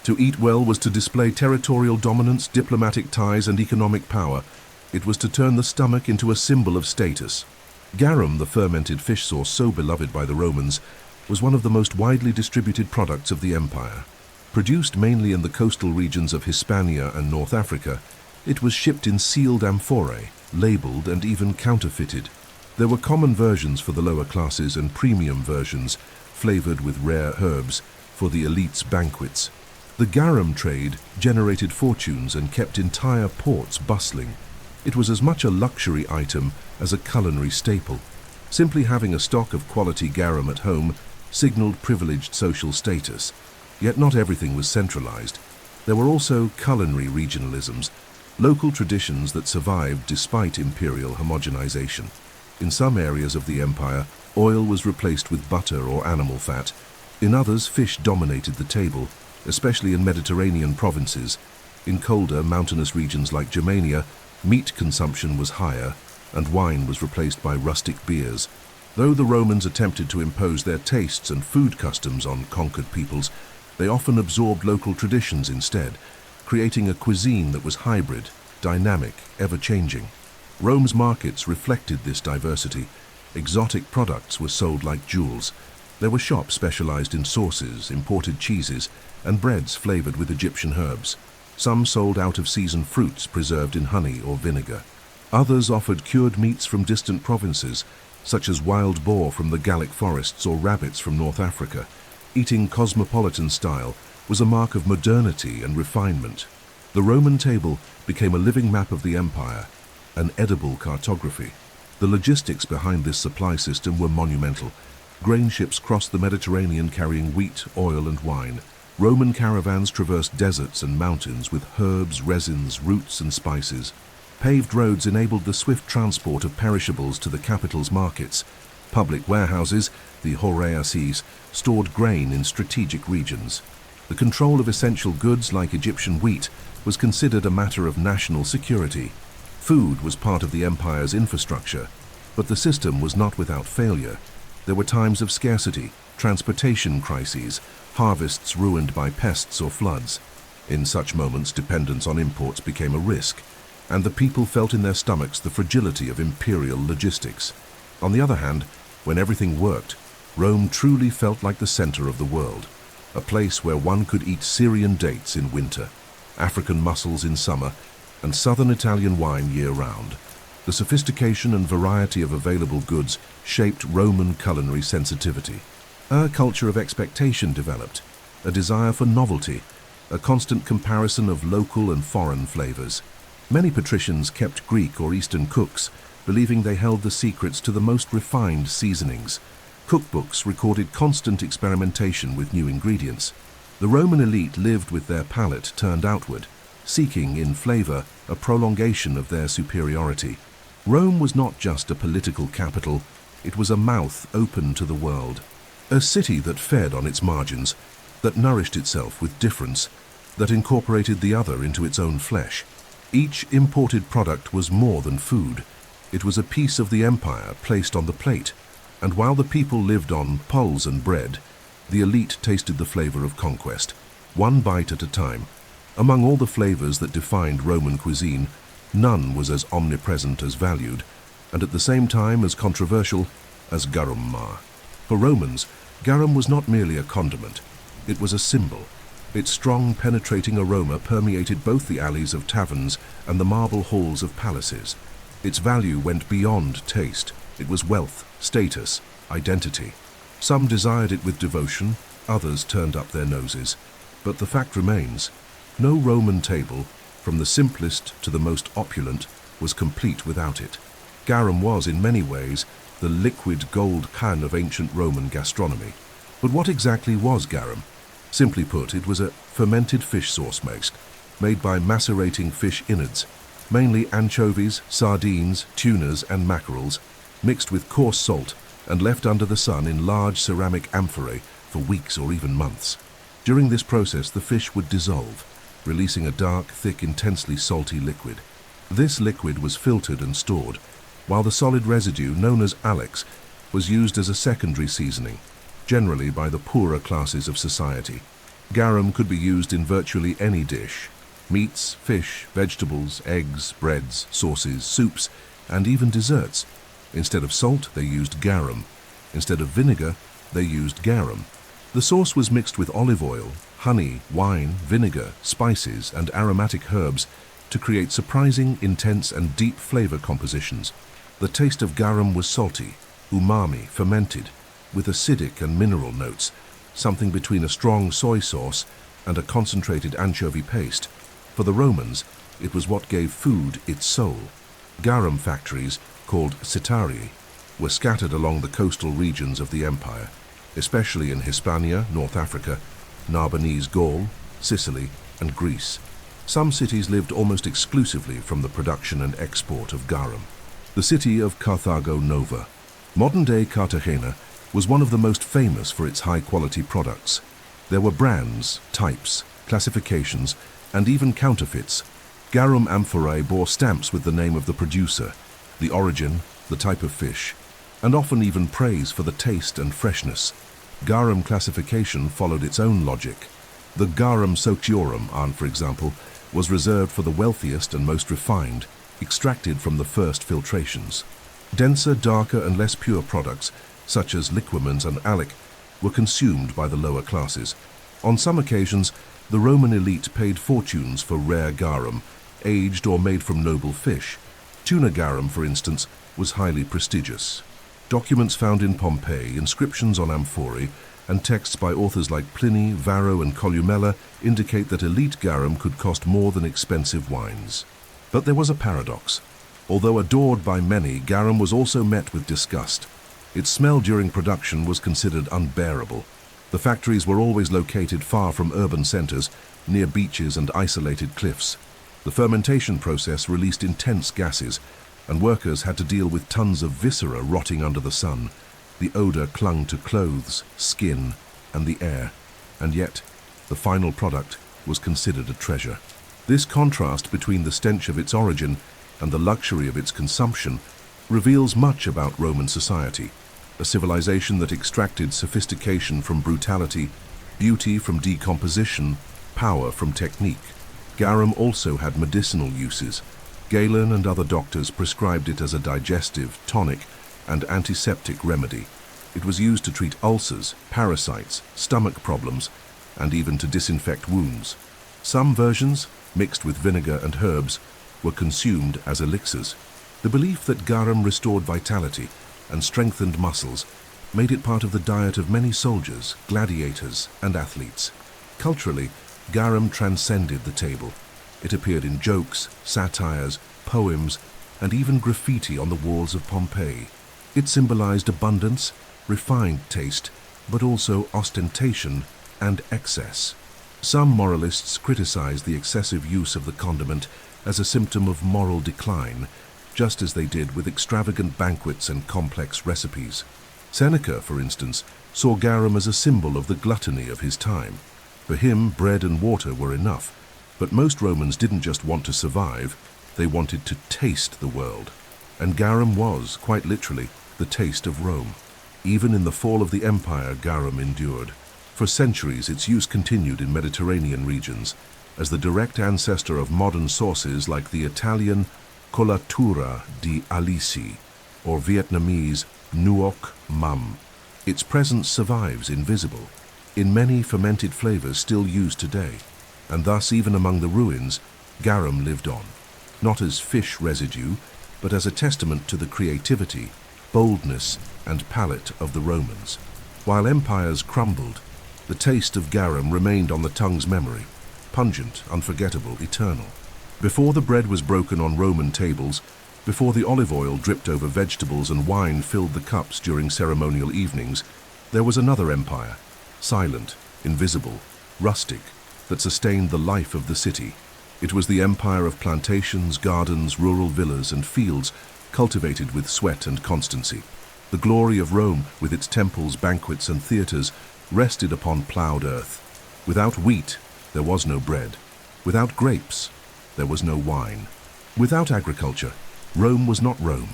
To eat well was to display territorial dominance, diplomatic ties, and economic power. It was to turn the stomach into a symbol of status. Garum, the fermented fish sauce so beloved by the Romans, was one of the most widely distributed products of the empire. Produced mainly in the coastal regions of Hispania and North Africa, it was shipped in sealed amphorae, labeled and even counterfeited. There were common versions for the lower classes and premium versions, flavored with rare herbs, for the elite's banquets. The garum trade generated fortunes and kept entire ports bustling. It was as much a luxury item as a culinary staple. Simply having a stock of quality garum at home signaled privileged social status. Yet not everything was centralized. There were also culinary regionalisms, local traditions that survived despite imperial homogenization. In some areas of the empire, oil was replaced with butter or animal fat. In others, fish dominated the table, especially in Mediterranean provinces. In colder, mountainous regions like Germania, meat consumption was higher, and wine was replaced by rustic beers. Though the Romans attempted to impose their tastes and food customs on conquered peoples, they often absorbed local traditions instead, creating a cuisine that was hybrid, dynamic, ever-changing. Rome's markets reflected this diversity. Exotic products were sold like jewels. There were shops specialized in sauces, imported cheeses, and breads flavored with Egyptian herbs. Some sold out-of-season fruits preserved in honey or vinegar. Others offered cured meats from distant provinces, such as wild boar from the Gallic forests or rabbits from North Africa. Eating cosmopolitan style was a mark of modernity and refinement. The Roman table became a living map of the empire, an edible cartography. The logistics behind this supply system were monumental. Grain ships crossed the Mediterranean carrying wheat, oil, and wine. Roman caravans traversed deserts and mountains with herbs, resins, roots, and spices. Paved roads enabled the swift transport of perishables to the capital's markets. Public warehouses, the horeaces, stored grain in strategic regions. The control of essential goods like Egyptian wheat was considered a matter of national security. Food was part of the empire's infrastructure, but the system was not without failure. There were times of scarcity, transportation crises, harvests ruined by pests or floods. In such moments, dependence on imports became a risk, and the people felt in their stomachs the fragility of imperial logistics. On the other hand, when everything worked, Rome truly felt like the center of the world, a place where one could eat Syrian dates in winter, African mussels in summer, and southern Italian wine year-round. The sophistication and variety of available goods shaped Roman culinary sensitivity. A culture of expectation developed, a desire for novelty, a constant comparison of local and foreign flavors. Many patricians kept Greek or Eastern cooks, believing they held the secrets to the most refined seasonings. Cookbooks recorded constant experimentation with new ingredients. The Roman elite lived with their palate turned outward, seeking in flavor a prolongation of their superiority. Rome was not just a political capital, it was a mouth open to the world. A city that fed on its margins, that nourished itself with difference, that incorporated the other into its own flesh. Each imported product was more than food. It was a piece of the empire placed on the plate, and while the people lived on puls and bread, the elite tasted the flavor of conquest, one bite at a time. Among all the flavors that defined Roman cuisine, none was as omnipresent as valued, and at the same time as controversial as garum. For Romans, garum was not merely a condiment, it was a symbol. Its strong, penetrating aroma permeated both the alleys of taverns and the marble halls of palaces. Its value went beyond taste. It was wealth, status, identity. Some desired it with devotion, others turned up their noses. But the fact remains, no Roman table, from the simplest to the most opulent, was complete without it. Garum was, in many ways, the liquid gold pan of ancient Roman gastronomy. But what exactly was garum? Simply put, it was a fermented fish sauce made by macerating fish innards, mainly anchovies, sardines, tunas, and mackerels, mixed with coarse salt and left under the sun in large ceramic amphorae for weeks or even months. During this process, the fish would dissolve, releasing a dark, thick, intensely salty liquid. This liquid was filtered and stored, while the solid residue, known as alex, was used as a secondary seasoning, generally by the poorer classes of society. Garum could be used in virtually any dish: meats, fish, vegetables, eggs, breads, sauces, soups, and even desserts. Instead of salt, they used garum. Instead of vinegar, they used garum. The sauce was mixed with olive oil, honey, wine, vinegar, spices, and aromatic herbs to create surprising, intense, and deep flavor compositions. The taste of garum was salty, umami, fermented, with acidic and mineral notes, something between a strong soy sauce and a concentrated anchovy paste. For the Romans, it was what gave food its soul. Garum factories, called citarii, were scattered along the coastal regions of the empire, especially in Hispania, North Africa, Narbonese Gaul, Sicily, and Greece. Some cities lived almost exclusively from the production and export of garum. The city of Carthago Nova, modern-day Cartagena, was one of the most famous for its high-quality products. There were brands, types, classifications, and even counterfeits. Garum amphorae bore stamps with the name of the producer, the origin, the type of fish, and often even praise for the taste and freshness. Garum classification followed its own logic. The garum sociorum, for example, was reserved for the wealthiest and most refined, extracted from the first filtrations. Denser, darker, and less pure products, such as liquamins and alec, were consumed by the lower classes. On some occasions, the Roman elite paid fortunes for rare garum, aged or made from noble fish. Tuna garum, for instance, was highly prestigious. Documents found in Pompeii, inscriptions on amphorae, and texts by authors like Pliny, Varro, and Columella indicate that elite garum could cost more than expensive wines. But there was a paradox. Although adored by many, garum was also met with disgust. Its smell during production was considered unbearable. The factories were always located far from urban centers, near beaches and isolated cliffs. The fermentation process released intense gases, and workers had to deal with tons of viscera rotting under the sun. The odor clung to clothes, skin, and the air, and yet the final product was considered a treasure. This contrast between the stench of its origin and the luxury of its consumption reveals much about Roman society. a civilization that extracted sophistication from brutality, beauty from decomposition, power from technique. Garum also had medicinal uses. Galen and other doctors prescribed it as a digestive, tonic, and antiseptic remedy. It was used to treat ulcers, parasites, stomach problems, and even to disinfect wounds. Some versions, mixed with vinegar and herbs, were consumed as elixirs. The belief that garum restored vitality and strengthened muscles made it part of the diet of many soldiers, gladiators, and athletes. Culturally, garum transcended the table. It appeared in jokes, satires, poems, and even graffiti on the walls of Pompeii. It symbolized abundance, refined taste, but also ostentation and excess. Some moralists criticized the excessive use of the condiment as a symptom of moral decline, just as they did with extravagant banquets and complex recipes. Seneca, for instance, saw garum as a symbol of the gluttony of his time. For him, bread and water were enough, but most Romans didn't just want to survive, they wanted to taste the world. And garum was, quite literally, the taste of Rome. Even in the fall of the empire, garum endured. For centuries, its use continued in Mediterranean regions, as the direct ancestor of modern sauces like the Italian colatura di alici or Vietnamese nuoc mam. Its presence survives invisible in many fermented flavors still used today, and thus even among the ruins, garum lived on, not as fish residue, but as a testament to the creativity, boldness, and palate of the Romans. While empires crumbled, the taste of garum remained on the tongue's memory, pungent, unforgettable, eternal. Before the bread was broken on Roman tables, before the olive oil dripped over vegetables and wine filled the cups during ceremonial evenings, there was another empire, silent, invisible, rustic, that sustained the life of the city. It was the empire of plantations, gardens, rural villas, and fields cultivated with sweat and constancy. The glory of Rome, with its temples, banquets, and theaters, rested upon plowed earth. Without wheat, there was no bread. Without grapes, there was no wine. Without agriculture, Rome was not Rome.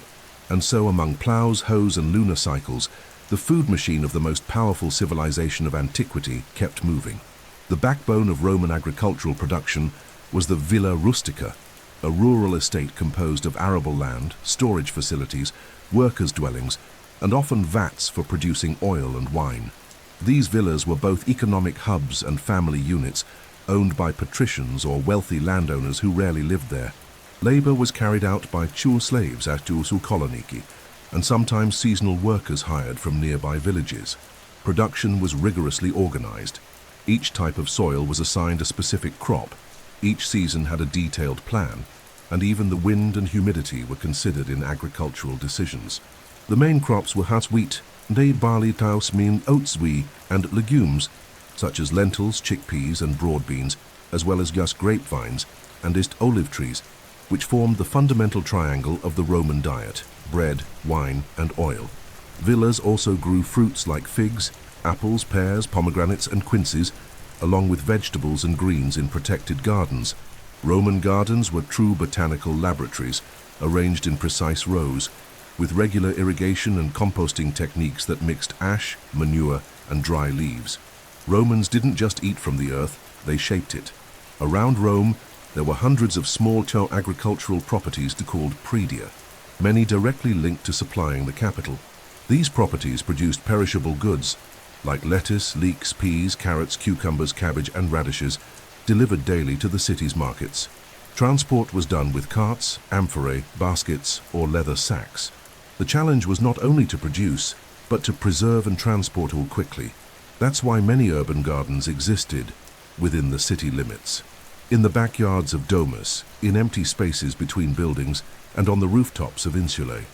And so among plows, hoes, and lunar cycles, the food machine of the most powerful civilization of antiquity kept moving. The backbone of Roman agricultural production was the villa rustica, a rural estate composed of arable land, storage facilities, workers' dwellings, and often vats for producing oil and wine. These villas were both economic hubs and family units, owned by patricians or wealthy landowners who rarely lived there. Labor was carried out by chul slaves at koloniki, and sometimes seasonal workers hired from nearby villages. Production was rigorously organized. Each type of soil was assigned a specific crop. Each season had a detailed plan, and even the wind and humidity were considered in agricultural decisions. The main crops were wheat, barley, taus, oats, and legumes, such as lentils, chickpeas, and broad beans, as well as grapevines and olive trees, which formed the fundamental triangle of the Roman diet: bread, wine, and oil. Villas also grew fruits like figs, apples, pears, pomegranates, and quinces, along with vegetables and greens in protected gardens. Roman gardens were true botanical laboratories, arranged in precise rows, with regular irrigation and composting techniques that mixed ash, manure, and dry leaves. Romans didn't just eat from the earth, they shaped it. Around Rome, there were hundreds of small agricultural properties called predia, many directly linked to supplying the capital. These properties produced perishable goods, like lettuce, leeks, peas, carrots, cucumbers, cabbage, and radishes, delivered daily to the city's markets. Transport was done with carts, amphorae, baskets, or leather sacks. The challenge was not only to produce, but to preserve and transport all quickly. That's why many urban gardens existed within the city limits. In the backyards of domus, in empty spaces between buildings, and on the rooftops of insulae.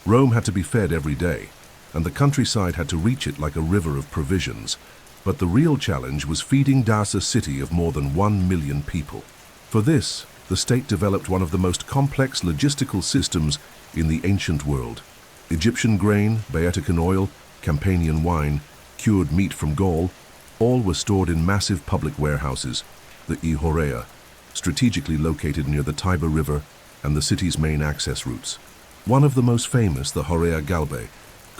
Rome had to be fed every day, and the countryside had to reach it like a river of provisions. But the real challenge was feeding a city of more than 1 million people. For this, the state developed one of the most complex logistical systems in the ancient world. Egyptian grain, Boeotian oil, Campanian wine, cured meat from Gaul, all were stored in massive public warehouses, the Horea, strategically located near the Tiber River and the city's main access routes. One of the most famous, the Horea Galbae,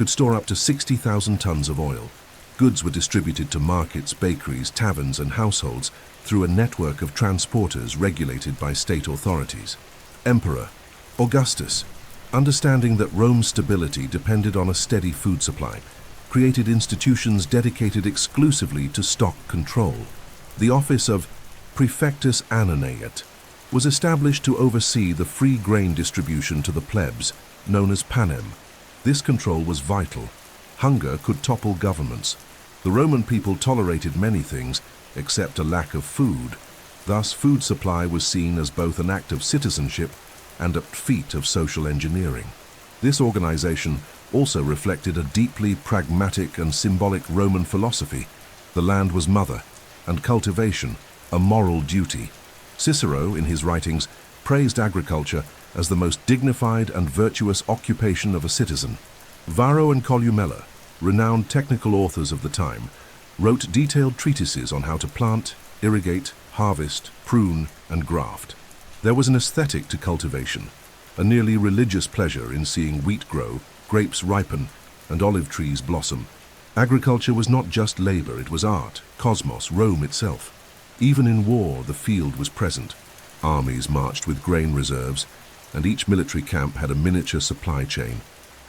could store up to 60,000 tons of oil. Goods were distributed to markets, bakeries, taverns, and households through a network of transporters regulated by state authorities. Emperor Augustus, understanding that Rome's stability depended on a steady food supply, created institutions dedicated exclusively to stock control. The office of Praefectus Annonaeat was established to oversee the free grain distribution to the plebs, known as panem. This control was vital. Hunger could topple governments. The Roman people tolerated many things except a lack of food. Thus, food supply was seen as both an act of citizenship and a feat of social engineering. This organization also reflected a deeply pragmatic and symbolic Roman philosophy. The land was mother, and cultivation a moral duty. Cicero, in his writings, praised agriculture as the most dignified and virtuous occupation of a citizen. Varro and Columella, renowned technical authors of the time, wrote detailed treatises on how to plant, irrigate, harvest, prune, and graft. There was an aesthetic to cultivation, a nearly religious pleasure in seeing wheat grow, grapes ripen, and olive trees blossom. Agriculture was not just labor, it was art, cosmos, Rome itself. Even in war, the field was present. Armies marched with grain reserves, and each military camp had a miniature supply chain.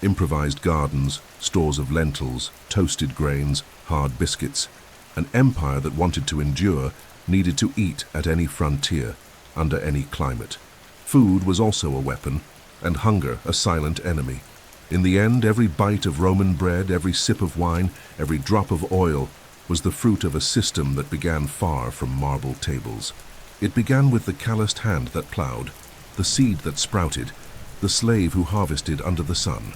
Improvised gardens, stores of lentils, toasted grains, hard biscuits. An empire that wanted to endure needed to eat at any frontier, under any climate. Food was also a weapon, and hunger a silent enemy. In the end, every bite of Roman bread, every sip of wine, every drop of oil was the fruit of a system that began far from marble tables. It began with the calloused hand that plowed, the seed that sprouted, the slave who harvested under the sun.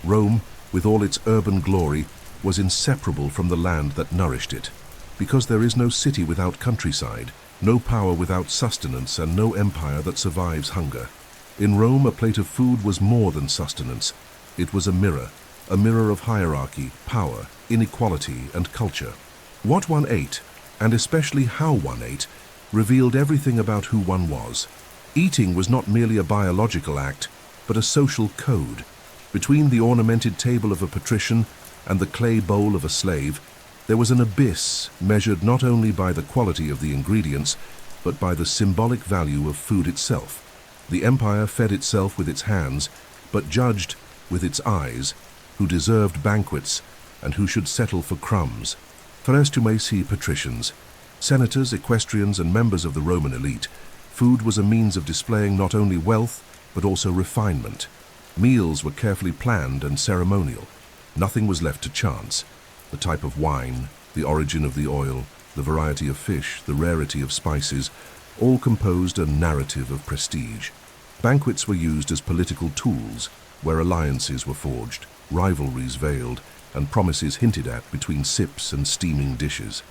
Rome, with all its urban glory, was inseparable from the land that nourished it. Because there is no city without countryside, no power without sustenance, and no empire that survives hunger. In Rome, a plate of food was more than sustenance. It was a mirror of hierarchy, power, inequality, and culture. What one ate, and especially how one ate, revealed everything about who one was. Eating was not merely a biological act, but a social code. Between the ornamented table of a patrician and the clay bowl of a slave, there was an abyss measured not only by the quality of the ingredients, but by the symbolic value of food itself. The empire fed itself with its hands, but judged with its eyes who deserved banquets and who should settle for crumbs. Farestumesi patricians, senators, equestrians, and members of the Roman elite, food was a means of displaying not only wealth, but also refinement. Meals were carefully planned and ceremonial. Nothing was left to chance. The type of wine, the origin of the oil, the variety of fish, the rarity of spices, all composed a narrative of prestige. Banquets were used as political tools, where alliances were forged, rivalries veiled, and promises hinted at between sips and steaming dishes.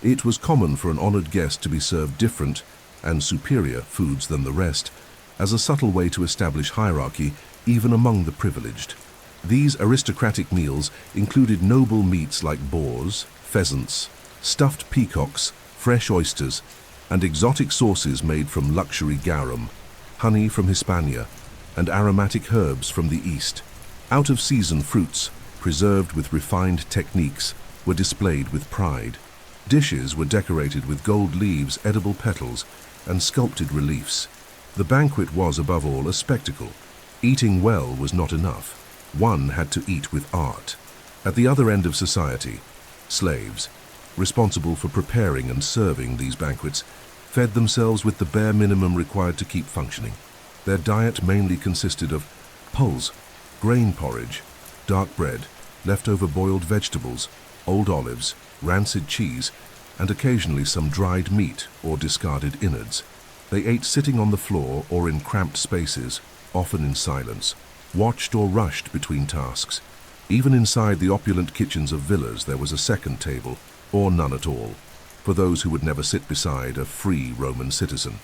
It was common for an honored guest to be served different and superior foods than the rest, as a subtle way to establish hierarchy even among the privileged. These aristocratic meals included noble meats like boars, pheasants, stuffed peacocks, fresh oysters, and exotic sauces made from luxury garum, honey from Hispania, and aromatic herbs from the East. Out-of-season fruits, preserved with refined techniques, were displayed with pride. Dishes were decorated with gold leaves, edible petals, and sculpted reliefs. The banquet was, above all, a spectacle. Eating well was not enough. One had to eat with art. At the other end of society, slaves, responsible for preparing and serving these banquets, fed themselves with the bare minimum required to keep functioning. Their diet mainly consisted of puls, grain porridge, dark bread, leftover boiled vegetables, old olives, rancid cheese, and occasionally some dried meat or discarded innards. They ate sitting on the floor or in cramped spaces, often in silence, watched or rushed between tasks. Even inside the opulent kitchens of villas there was a second table, or none at all, for those who would never sit beside a free Roman citizen.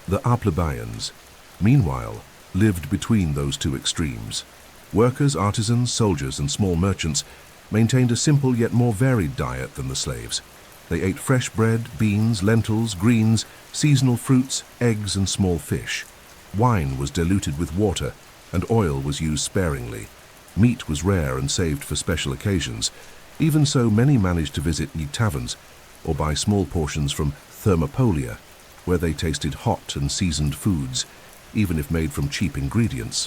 The plebeians, meanwhile, lived between those two extremes. Workers, artisans, soldiers, and small merchants maintained a simple yet more varied diet than the slaves. They ate fresh bread, beans, lentils, greens, seasonal fruits, eggs, and small fish. Wine was diluted with water, and oil was used sparingly. Meat was rare and saved for special occasions. Even so, many managed to visit neat taverns or buy small portions from thermopolia, where they tasted hot and seasoned foods, even if made from cheap ingredients.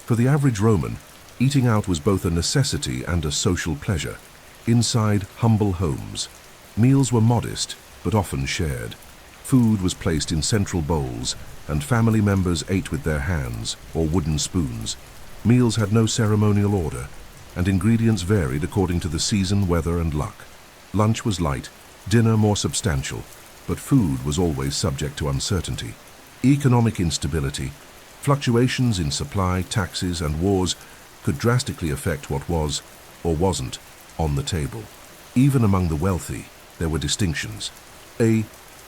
For the average Roman, eating out was both a necessity and a social pleasure. Inside humble homes, meals were modest but often shared. Food was placed in central bowls, and family members ate with their hands or wooden spoons. Meals had no ceremonial order, and ingredients varied according to the season, weather, and luck. Lunch was light, dinner more substantial, but food was always subject to uncertainty. Economic instability, fluctuations in supply, taxes, and wars could drastically affect what was, or wasn't, on the table. Even among the wealthy, there were distinctions. A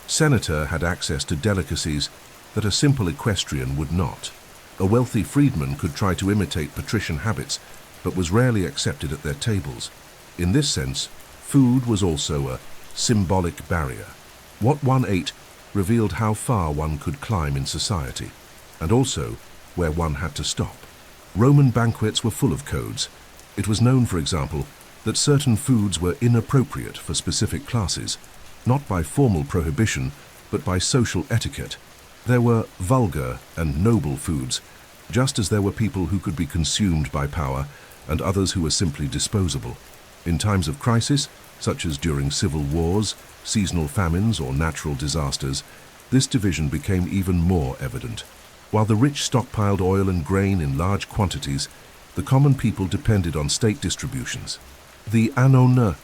senator had access to delicacies that a simple equestrian would not. A wealthy freedman could try to imitate patrician habits, but was rarely accepted at their tables. In this sense, food was also a symbolic barrier. What one ate revealed how far one could climb in society, and also where one had to stop. Roman banquets were full of codes. It was known, for example, that certain foods were inappropriate for specific classes, not by formal prohibition, but by social etiquette. There were vulgar and noble foods, just as there were people who could be consumed by power and others who were simply disposable. In times of crisis, such as during civil wars, seasonal famines, or natural disasters, this division became even more evident. While the rich stockpiled oil and grain in large quantities, the common people depended on state distributions. The annona,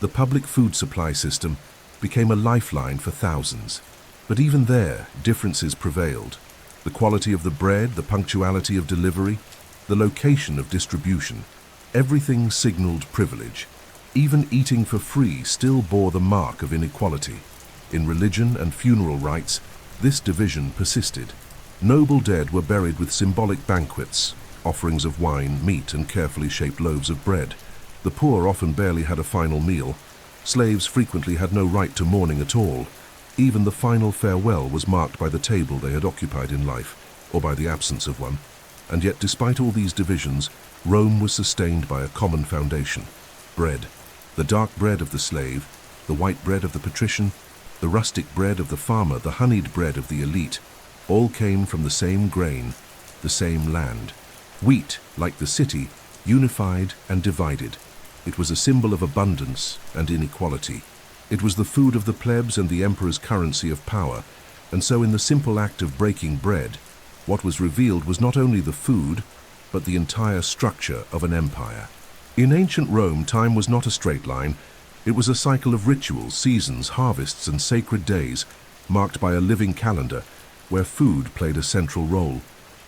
the public food supply system, became a lifeline for thousands. But even there, differences prevailed. The quality of the bread, the punctuality of delivery, the location of distribution, everything signaled privilege. Even eating for free still bore the mark of inequality. In religion and funeral rites, this division persisted. Noble dead were buried with symbolic banquets, offerings of wine, meat, and carefully shaped loaves of bread. The poor often barely had a final meal. Slaves frequently had no right to mourning at all. Even the final farewell was marked by the table they had occupied in life, or by the absence of one. And yet, despite all these divisions, Rome was sustained by a common foundation: bread. The dark bread of the slave, the white bread of the patrician, the rustic bread of the farmer, the honeyed bread of the elite, all came from the same grain, the same land. Wheat, like the city, unified and divided. It was a symbol of abundance and inequality. It was the food of the plebs and the emperor's currency of power, and so in the simple act of breaking bread, what was revealed was not only the food, but the entire structure of an empire. In ancient Rome, time was not a straight line. It was a cycle of rituals, seasons, harvests, and sacred days, marked by a living calendar, where food played a central role.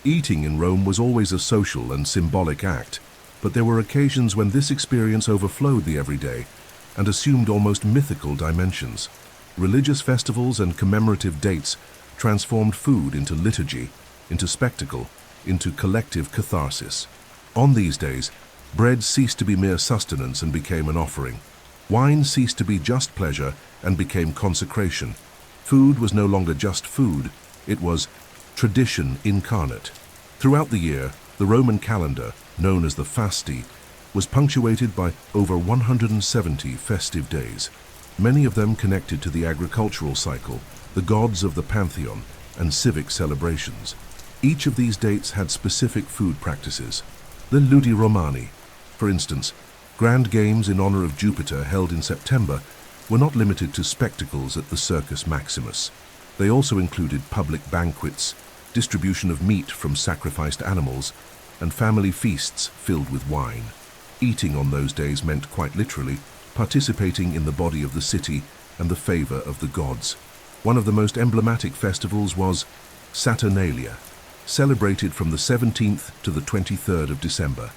Eating in Rome was always a social and symbolic act, but there were occasions when this experience overflowed the everyday and assumed almost mythical dimensions. Religious festivals and commemorative dates transformed food into liturgy, into spectacle, into collective catharsis. On these days, bread ceased to be mere sustenance and became an offering. Wine ceased to be just pleasure and became consecration. Food was no longer just food, it was tradition incarnate. Throughout the year, the Roman calendar, known as the Fasti, was punctuated by over 170 festive days, many of them connected to the agricultural cycle, the gods of the pantheon, and civic celebrations. Each of these dates had specific food practices. The Ludi Romani, for instance, grand games in honor of Jupiter held in September, were not limited to spectacles at the Circus Maximus. They also included public banquets, distribution of meat from sacrificed animals, and family feasts filled with wine. Eating on those days meant, quite literally, participating in the body of the city and the favor of the gods. One of the most emblematic festivals was Saturnalia, celebrated from the 17th to the 23rd of December.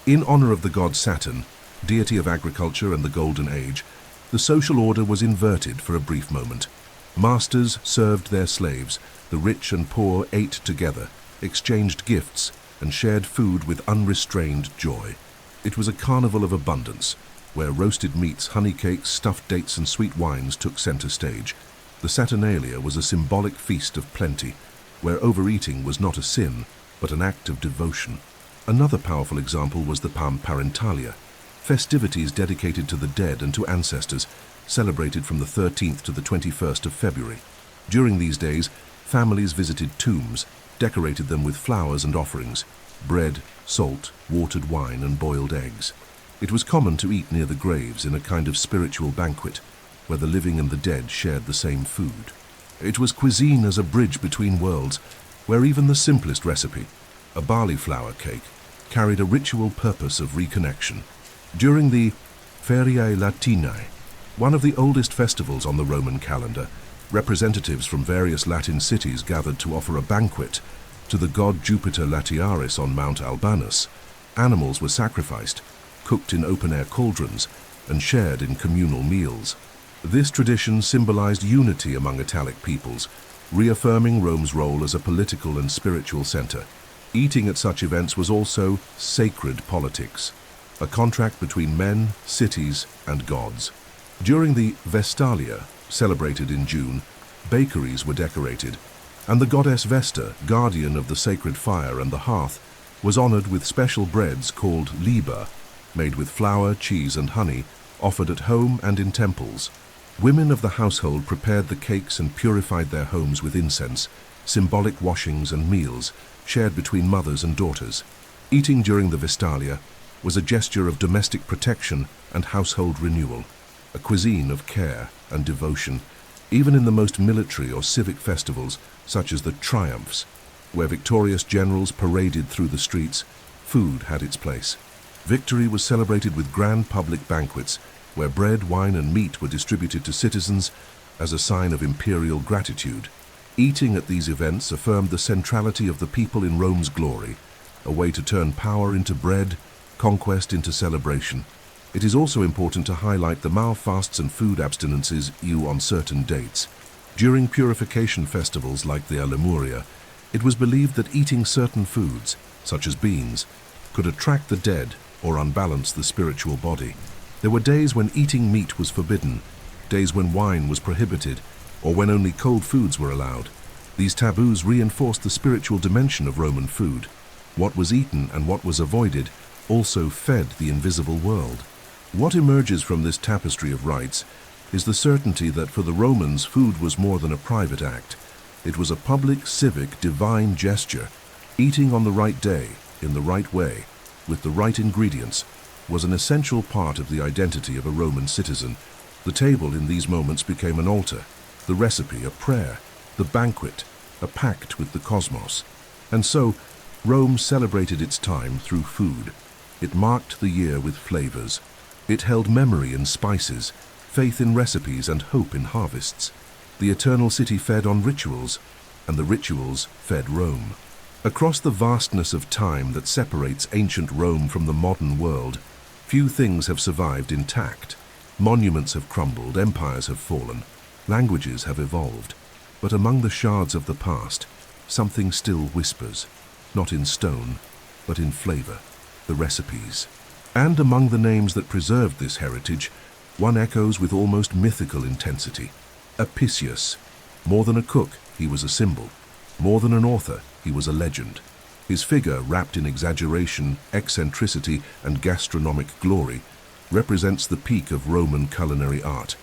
In honor of the god Saturn, deity of agriculture and the Golden Age, the social order was inverted for a brief moment. Masters served their slaves, the rich and poor ate together, exchanged gifts, and shared food with unrestrained joy. It was a carnival of abundance, where roasted meats, honey cakes, stuffed dates, and sweet wines took center stage. The Saturnalia was a symbolic feast of plenty, where overeating was not a sin, but an act of devotion. Another powerful example was the Parentalia, festivities dedicated to the dead and to ancestors, celebrated from the 13th to the 21st of February. During these days, families visited tombs, decorated them with flowers and offerings, bread, salt, watered wine, and boiled eggs. It was common to eat near the graves in a kind of spiritual banquet, where the living and the dead shared the same food. It was cuisine as a bridge between worlds, where even the simplest recipe, a barley flour cake, carried a ritual purpose of reconnection. During the Feriae Latinae, one of the oldest festivals on the Roman calendar, representatives from various Latin cities gathered to offer a banquet to the god Jupiter Latiaris on Mount Albanus. Animals were sacrificed, cooked in open-air cauldrons, and shared in communal meals. This tradition symbolized unity among Italic peoples, reaffirming Rome's role as a political and spiritual center. Eating at such events was also sacred politics, a contract between men, cities, and gods. During the Vestalia, celebrated in June, bakeries were decorated, and the goddess Vesta, guardian of the sacred fire and the hearth, was honored with special breads called liba, made with flour, cheese, and honey, offered at home and in temples. Women of the household prepared the cakes and purified their homes with incense, symbolic washings and meals shared between mothers and daughters. Eating during the Vestalia was a gesture of domestic protection and household renewal, a cuisine of care and devotion, even in the most military or civic festivals, such as the triumphs, where victorious generals paraded through the streets. Food had its place. Victory was celebrated with grand public banquets, where bread, wine, and meat were distributed to citizens as a sign of imperial gratitude. Eating at these events affirmed the centrality of the people in Rome's glory, a way to turn power into bread, conquest into celebration. It is also important to highlight the malfasts and food abstinences on certain dates. During purification festivals like the Lemuria, it was believed that eating certain foods, such as beans, could attract the dead or unbalance the spiritual body. There were days when eating meat was forbidden, days when wine was prohibited, or when only cold foods were allowed. These taboos reinforced the spiritual dimension of Roman food. What was eaten and what was avoided also fed the invisible world. What emerges from this tapestry of rites is the certainty that for the Romans, food was more than a private act. It was a public, civic, divine gesture. Eating on the right day, in the right way, with the right ingredients, was an essential part of the identity of a Roman citizen. The table in these moments became an altar, the recipe a prayer, the banquet a pact with the cosmos. And so, Rome celebrated its time through food. It marked the year with flavors. It held memory in spices, faith in recipes, and hope in harvests. The eternal city fed on rituals, and the rituals fed Rome. Across the vastness of time that separates ancient Rome from the modern world, few things have survived intact. Monuments have crumbled, empires have fallen, languages have evolved. But among the shards of the past, something still whispers, not in stone, but in flavor, the recipes. And among the names that preserved this heritage, one echoes with almost mythical intensity. Apicius. More than a cook, he was a symbol. More than an author, he was a legend. His figure, wrapped in exaggeration, eccentricity, and gastronomic glory, represents the peak of Roman culinary art,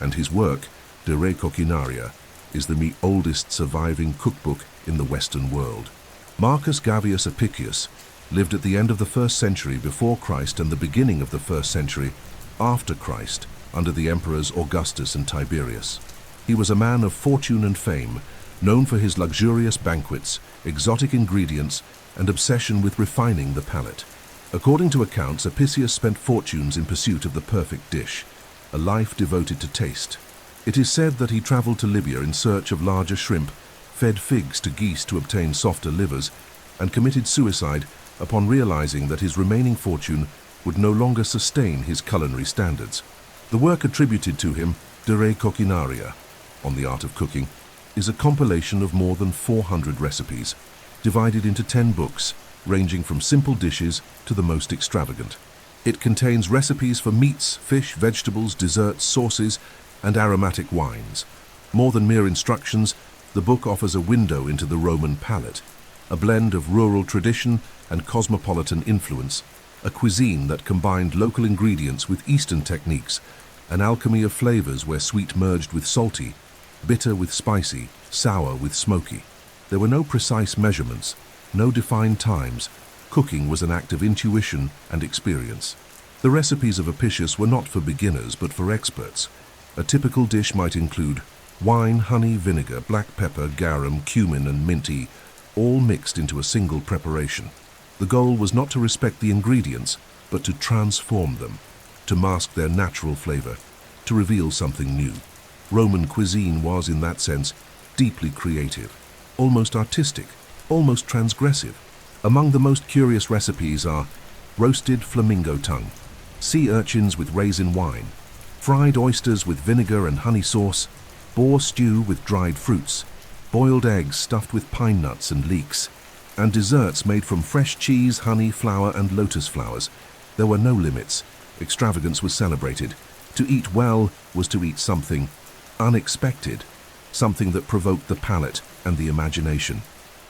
and his work, De Re Coquinaria, is the oldest surviving cookbook in the Western world. Marcus Gavius Apicius lived at the end of the 1st century before Christ and the beginning of the 1st century after Christ, under the emperors Augustus and Tiberius. He was a man of fortune and fame, known for his luxurious banquets, exotic ingredients, and obsession with refining the palate. According to accounts, Apicius spent fortunes in pursuit of the perfect dish, a life devoted to taste. It is said that he traveled to Libya in search of larger shrimp, fed figs to geese to obtain softer livers, and committed suicide upon realizing that his remaining fortune would no longer sustain his culinary standards. The work attributed to him, De Re Coquinaria, on the art of cooking, is a compilation of more than 400 recipes, divided into 10 books, ranging from simple dishes to the most extravagant. It contains recipes for meats, fish, vegetables, desserts, sauces, and aromatic wines. More than mere instructions, the book offers a window into the Roman palate. a blend of rural tradition and cosmopolitan influence, a cuisine that combined local ingredients with Eastern techniques, an alchemy of flavors where sweet merged with salty, bitter with spicy, sour with smoky. There were no precise measurements, no defined times. Cooking was an act of intuition and experience. The recipes of Apicius were not for beginners but for experts. A typical dish might include wine, honey, vinegar, black pepper, garum, cumin, and mint tea, all mixed into a single preparation. The goal was not to respect the ingredients, but to transform them, to mask their natural flavor, to reveal something new. Roman cuisine was, in that sense, deeply creative, almost artistic, almost transgressive. Among the most curious recipes are roasted flamingo tongue, sea urchins with raisin wine, fried oysters with vinegar and honey sauce, boar stew with dried fruits, boiled eggs stuffed with pine nuts and leeks, and desserts made from fresh cheese, honey, flour, and lotus flowers. There were no limits. Extravagance was celebrated. To eat well was to eat something unexpected, something that provoked the palate and the imagination.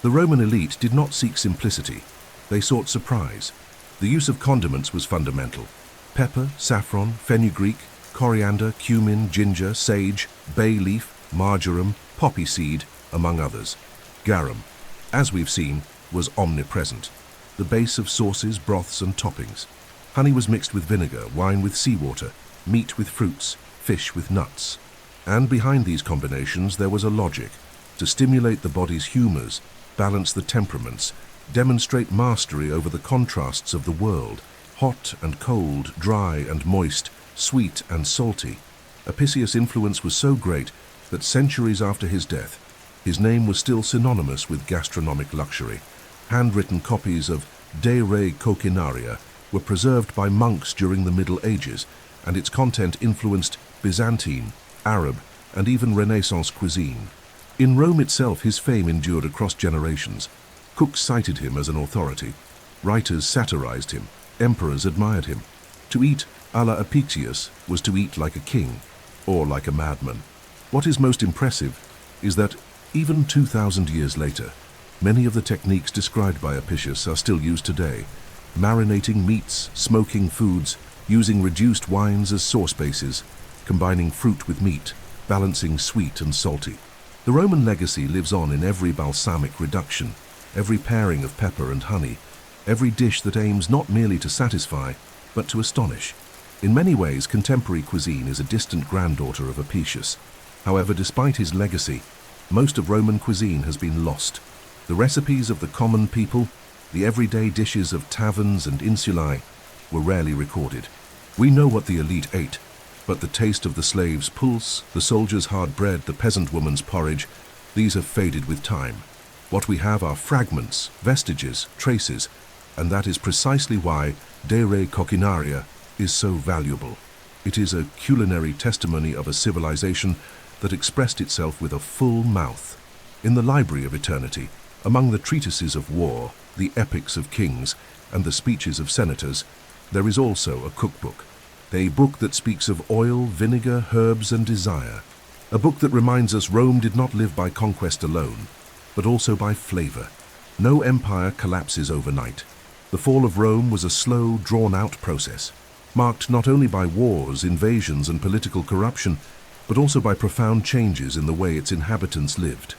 The Roman elite did not seek simplicity. They sought surprise. The use of condiments was fundamental. Pepper, saffron, fenugreek, coriander, cumin, ginger, sage, bay leaf, marjoram, poppy seed, among others. Garum, as we've seen, was omnipresent, the base of sauces, broths, and toppings. Honey was mixed with vinegar, wine with seawater, meat with fruits, fish with nuts. And behind these combinations there was a logic, to stimulate the body's humors, balance the temperaments, demonstrate mastery over the contrasts of the world, hot and cold, dry and moist, sweet and salty. Apicius' influence was so great that centuries after his death, his name was still synonymous with gastronomic luxury. Handwritten copies of De Re Coquinaria were preserved by monks during the Middle Ages, and its content influenced Byzantine, Arab, and even Renaissance cuisine. In Rome itself, his fame endured across generations. Cooks cited him as an authority. Writers satirized him. Emperors admired him. To eat à la Apicius was to eat like a king, or like a madman. What is most impressive is that, even 2,000 years later, many of the techniques described by Apicius are still used today. Marinating meats, smoking foods, using reduced wines as sauce bases, combining fruit with meat, balancing sweet and salty. The Roman legacy lives on in every balsamic reduction, every pairing of pepper and honey, every dish that aims not merely to satisfy, but to astonish. In many ways, contemporary cuisine is a distant granddaughter of Apicius. However, despite his legacy, most of Roman cuisine has been lost. The recipes of the common people, the everyday dishes of taverns and insulae, were rarely recorded. We know what the elite ate, but the taste of the slave's puls, the soldier's hard bread, the peasant woman's porridge, these have faded with time. What we have are fragments, vestiges, traces, and that is precisely why De Re Coquinaria is so valuable. It is a culinary testimony of a civilization that expressed itself with a full mouth. In the library of eternity, among the treatises of war, the epics of kings, and the speeches of senators, there is also a cookbook, a book that speaks of oil, vinegar, herbs, and desire, a book that reminds us Rome did not live by conquest alone, but also by flavor. No empire collapses overnight. The fall of Rome was a slow, drawn-out process, marked not only by wars, invasions, and political corruption, but also by profound changes in the way its inhabitants lived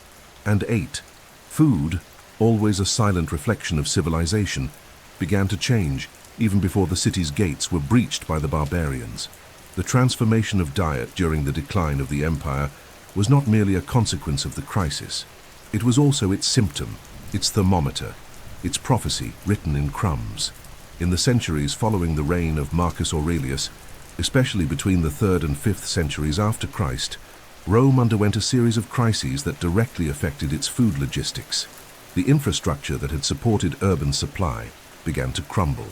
and ate. Food, always a silent reflection of civilization, began to change even before the city's gates were breached by the barbarians. The transformation of diet during the decline of the empire was not merely a consequence of the crisis. It was also its symptom, its thermometer, its prophecy written in crumbs. In the centuries following the reign of Marcus Aurelius, especially between the 3rd and 5th centuries after Christ, Rome underwent a series of crises that directly affected its food logistics. The infrastructure that had supported urban supply began to crumble.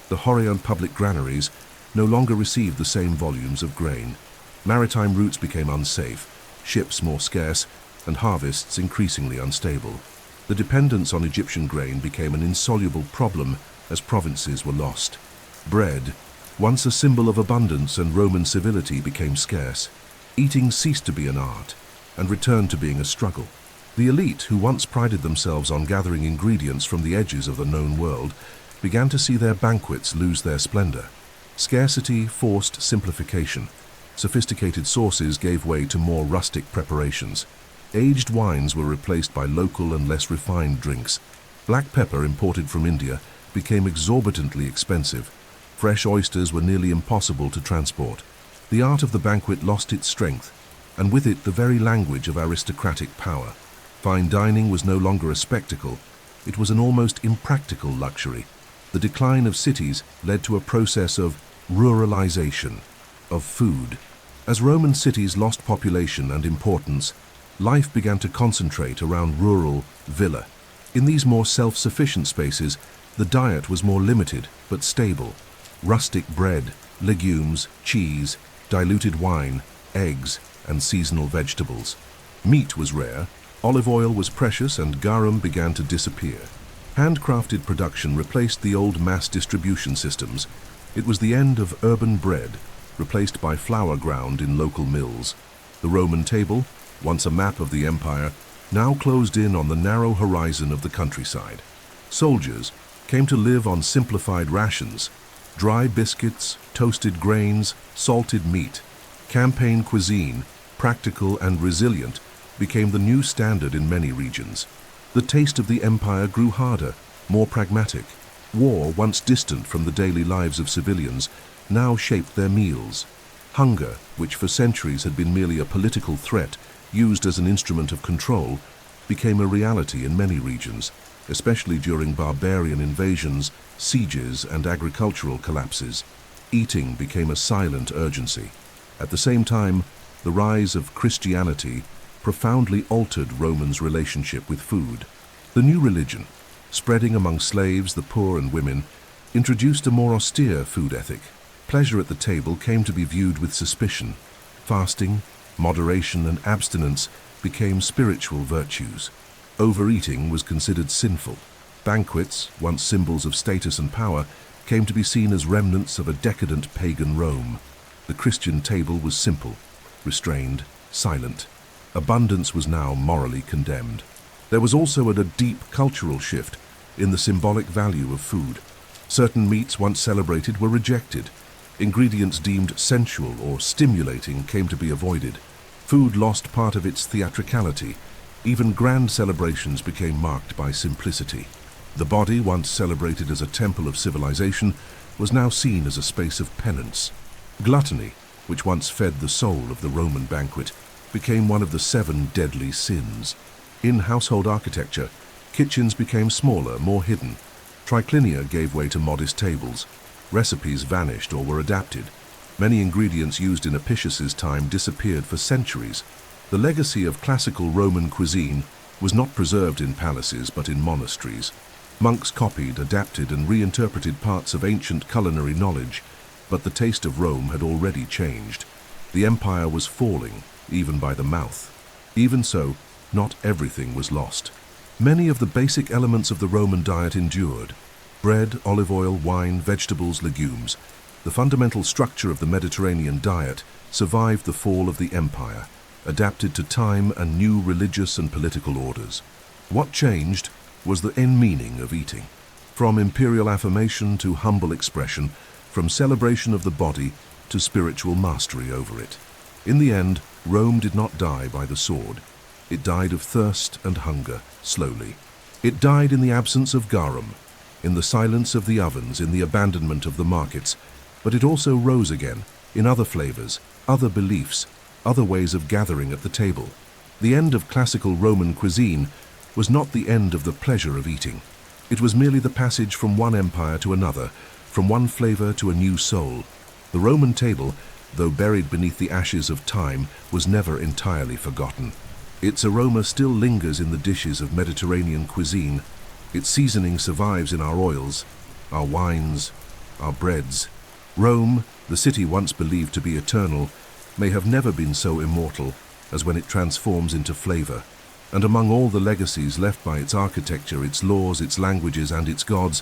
The Horion public granaries no longer received the same volumes of grain. Maritime routes became unsafe, ships more scarce, and harvests increasingly unstable. The dependence on Egyptian grain became an insoluble problem as provinces were lost. Bread, once a symbol of abundance and Roman civility, became scarce. Eating ceased to be an art and returned to being a struggle. The elite, who once prided themselves on gathering ingredients from the edges of the known world, began to see their banquets lose their splendor. Scarcity forced simplification. Sophisticated sauces gave way to more rustic preparations. Aged wines were replaced by local and less refined drinks. Black pepper imported from India became exorbitantly expensive. Fresh oysters were nearly impossible to transport. The art of the banquet lost its strength, and with it the very language of aristocratic power. Fine dining was no longer a spectacle. It was an almost impractical luxury. The decline of cities led to a process of ruralization of food. As Roman cities lost population and importance, life began to concentrate around rural villa. In these more self-sufficient spaces, the diet was more limited but stable. Rustic bread, legumes, cheese, diluted wine, eggs, and seasonal vegetables. Meat was rare, olive oil was precious, and garum began to disappear. Handcrafted production replaced the old mass distribution systems. It was the end of urban bread, replaced by flour ground in local mills. The Roman table, once a map of the empire, now closed in on the narrow horizon of the countryside. Soldiers came to live on simplified rations: dry biscuits, toasted grains, salted meat. Campaign cuisine, practical and resilient, became the new standard in many regions. The taste of the empire grew harder, more pragmatic. War, once distant from the daily lives of civilians, now shaped their meals. Hunger, which for centuries had been merely a political threat used as an instrument of control, became a reality in many regions, especially during barbarian invasions, sieges, and agricultural collapses. Eating became a silent urgency. At the same time, the rise of Christianity profoundly altered Romans' relationship with food. The new religion, spreading among slaves, the poor, and women, introduced a more austere food ethic. Pleasure at the table came to be viewed with suspicion. Fasting, moderation, and abstinence became spiritual virtues. Overeating was considered sinful. Banquets, once symbols of status and power, came to be seen as remnants of a decadent pagan Rome. The Christian table was simple, restrained, silent. Abundance was now morally condemned. There was also a deep cultural shift in the symbolic value of food. Certain meats once celebrated were rejected. Ingredients deemed sensual or stimulating came to be avoided. Food lost part of its theatricality. Even grand celebrations became marked by simplicity. The body, once celebrated as a temple of civilization, was now seen as a space of penance. Gluttony, which once fed the soul of the Roman banquet, became one of the 7 deadly sins. In household architecture, kitchens became smaller, more hidden. Triclinia gave way to modest tables. Recipes vanished or were adapted. Many ingredients used in Apicius's time disappeared for centuries. The legacy of classical Roman cuisine was not preserved in palaces but in monasteries. Monks copied, adapted, and reinterpreted parts of ancient culinary knowledge, but the taste of Rome had already changed. The empire was falling, even by the mouth. Even so, not everything was lost. Many of the basic elements of the Roman diet endured: bread, olive oil, wine, vegetables, legumes. The fundamental structure of the Mediterranean diet survived the fall of the empire, adapted to time and new religious and political orders. What changed was the end meaning of eating. From imperial affirmation to humble expression, from celebration of the body to spiritual mastery over it. In the end, Rome did not die by the sword. It died of thirst and hunger, slowly. It died in the absence of garum, in the silence of the ovens, in the abandonment of the markets, but it also rose again, in other flavors, other beliefs, other ways of gathering at the table. The end of classical Roman cuisine was not the end of the pleasure of eating. It was merely the passage from one empire to another, from one flavor to a new soul. The Roman table, though buried beneath the ashes of time, was never entirely forgotten. Its aroma still lingers in the dishes of Mediterranean cuisine. Its seasoning survives in our oils, our wines, our breads. Rome, the city once believed to be eternal, may have never been so immortal as when it transforms into flavor. And among all the legacies left by its architecture, its laws, its languages, and its gods,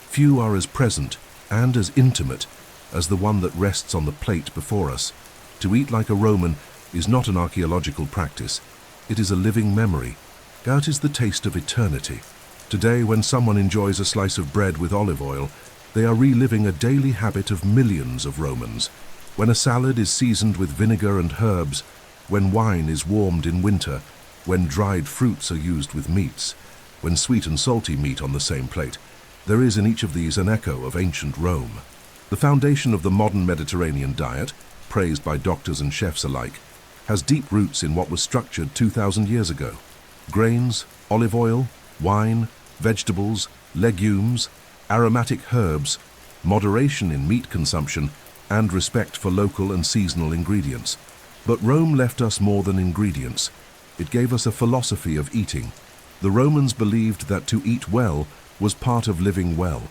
few are as present and as intimate as the one that rests on the plate before us. To eat like a Roman is not an archaeological practice. It is a living memory, Gout is the taste of eternity. Today, when someone enjoys a slice of bread with olive oil, they are reliving a daily habit of millions of Romans. When a salad is seasoned with vinegar and herbs, when wine is warmed in winter, when dried fruits are used with meats, when sweet and salty meet on the same plate, there is in each of these an echo of ancient Rome. The foundation of the modern Mediterranean diet, praised by doctors and chefs alike, has deep roots in what was structured 2,000 years ago. Grains, olive oil, wine, vegetables, legumes, aromatic herbs, moderation in meat consumption, and respect for local and seasonal ingredients. But Rome left us more than ingredients. It gave us a philosophy of eating. The Romans believed that to eat well was part of living well.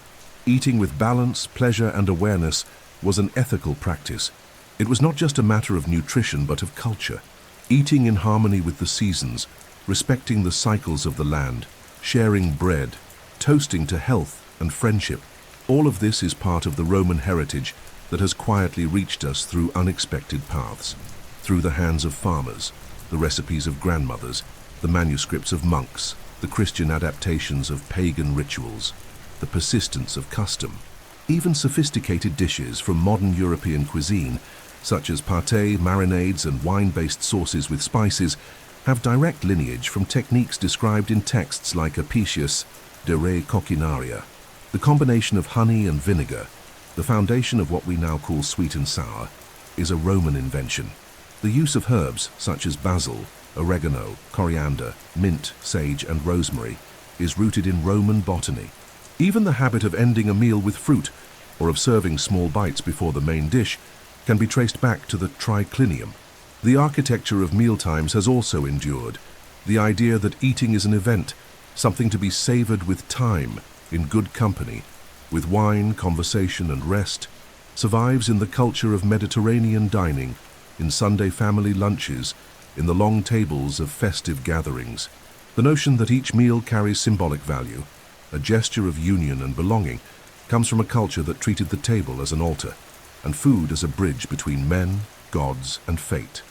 Eating with balance, pleasure, and awareness was an ethical practice. It was not just a matter of nutrition, but of culture. Eating in harmony with the seasons, respecting the cycles of the land, sharing bread, toasting to health and friendship. All of this is part of the Roman heritage that has quietly reached us through unexpected paths, through the hands of farmers, the recipes of grandmothers, the manuscripts of monks, the Christian adaptations of pagan rituals, the persistence of custom. Even sophisticated dishes from modern European cuisine, such as pâté, marinades, and wine-based sauces with spices, have direct lineage from techniques described in texts like Apicius, De Re Coquinaria. The combination of honey and vinegar, the foundation of what we now call sweet and sour, is a Roman invention. The use of herbs such as basil, oregano, coriander, mint, sage, and rosemary is rooted in Roman botany. Even the habit of ending a meal with fruit or of serving small bites before the main dish can be traced back to the triclinium. The architecture of mealtimes has also endured. The idea that eating is an event, something to be savored with time, in good company, with wine, conversation, and rest, survives in the culture of Mediterranean dining, in Sunday family lunches, in the long tables of festive gatherings. The notion that each meal carries symbolic value, a gesture of union and belonging, comes from a culture that treated the table as an altar, and food as a bridge between men, gods, and fate.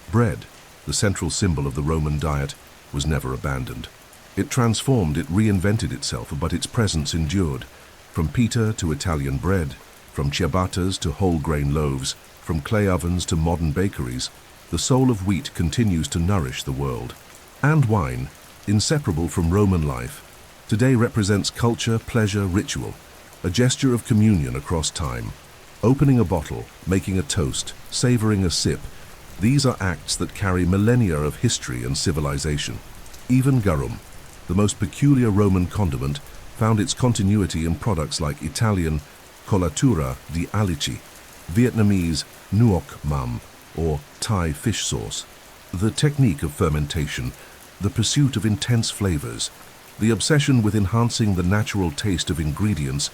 Bread, the central symbol of the Roman diet, was never abandoned. It transformed, it reinvented itself, but its presence endured. From pita to Italian bread, from ciabattas to whole grain loaves, from clay ovens to modern bakeries, the soul of wheat continues to nourish the world. And wine, inseparable from Roman life, today represents culture, pleasure, ritual, a gesture of communion across time. Opening a bottle, making a toast, savoring a sip, these are acts that carry millennia of history and civilization. Even garum, the most peculiar Roman condiment, found its continuity in products like Italian colatura di alici, Vietnamese nuoc mam, or Thai fish sauce. The technique of fermentation, the pursuit of intense flavors, the obsession with enhancing the natural taste of ingredients,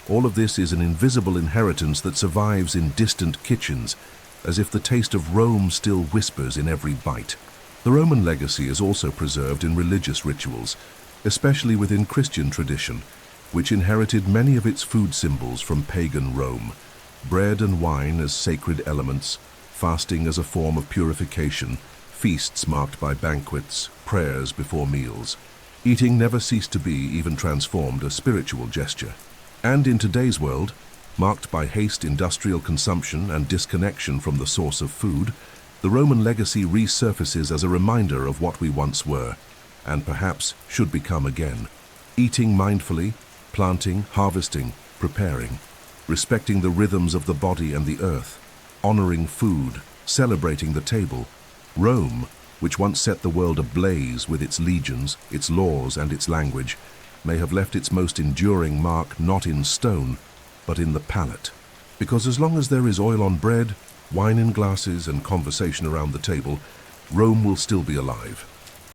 all of this is an invisible inheritance that survives in distant kitchens, as if the taste of Rome still whispers in every bite. The Roman legacy is also preserved in religious rituals, especially within Christian tradition, which inherited many of its food symbols from pagan Rome. Bread and wine as sacred elements, fasting as a form of purification, feasts marked by banquets, prayers before meals. Eating never ceased to be, even transformed, a spiritual gesture. And in today's world, marked by haste, industrial consumption, and disconnection from the source of food, the Roman legacy resurfaces as a reminder of what we once were, and perhaps should become again. Eating mindfully, planting, harvesting, preparing, respecting the rhythms of the body and the earth, honoring food, celebrating the table. Rome, which once set the world ablaze with its legions, its laws, and its language, may have left its most enduring mark not in stone, but in the palate. Because as long as there is oil on bread, wine in glasses, and conversation around the table, Rome will still be alive.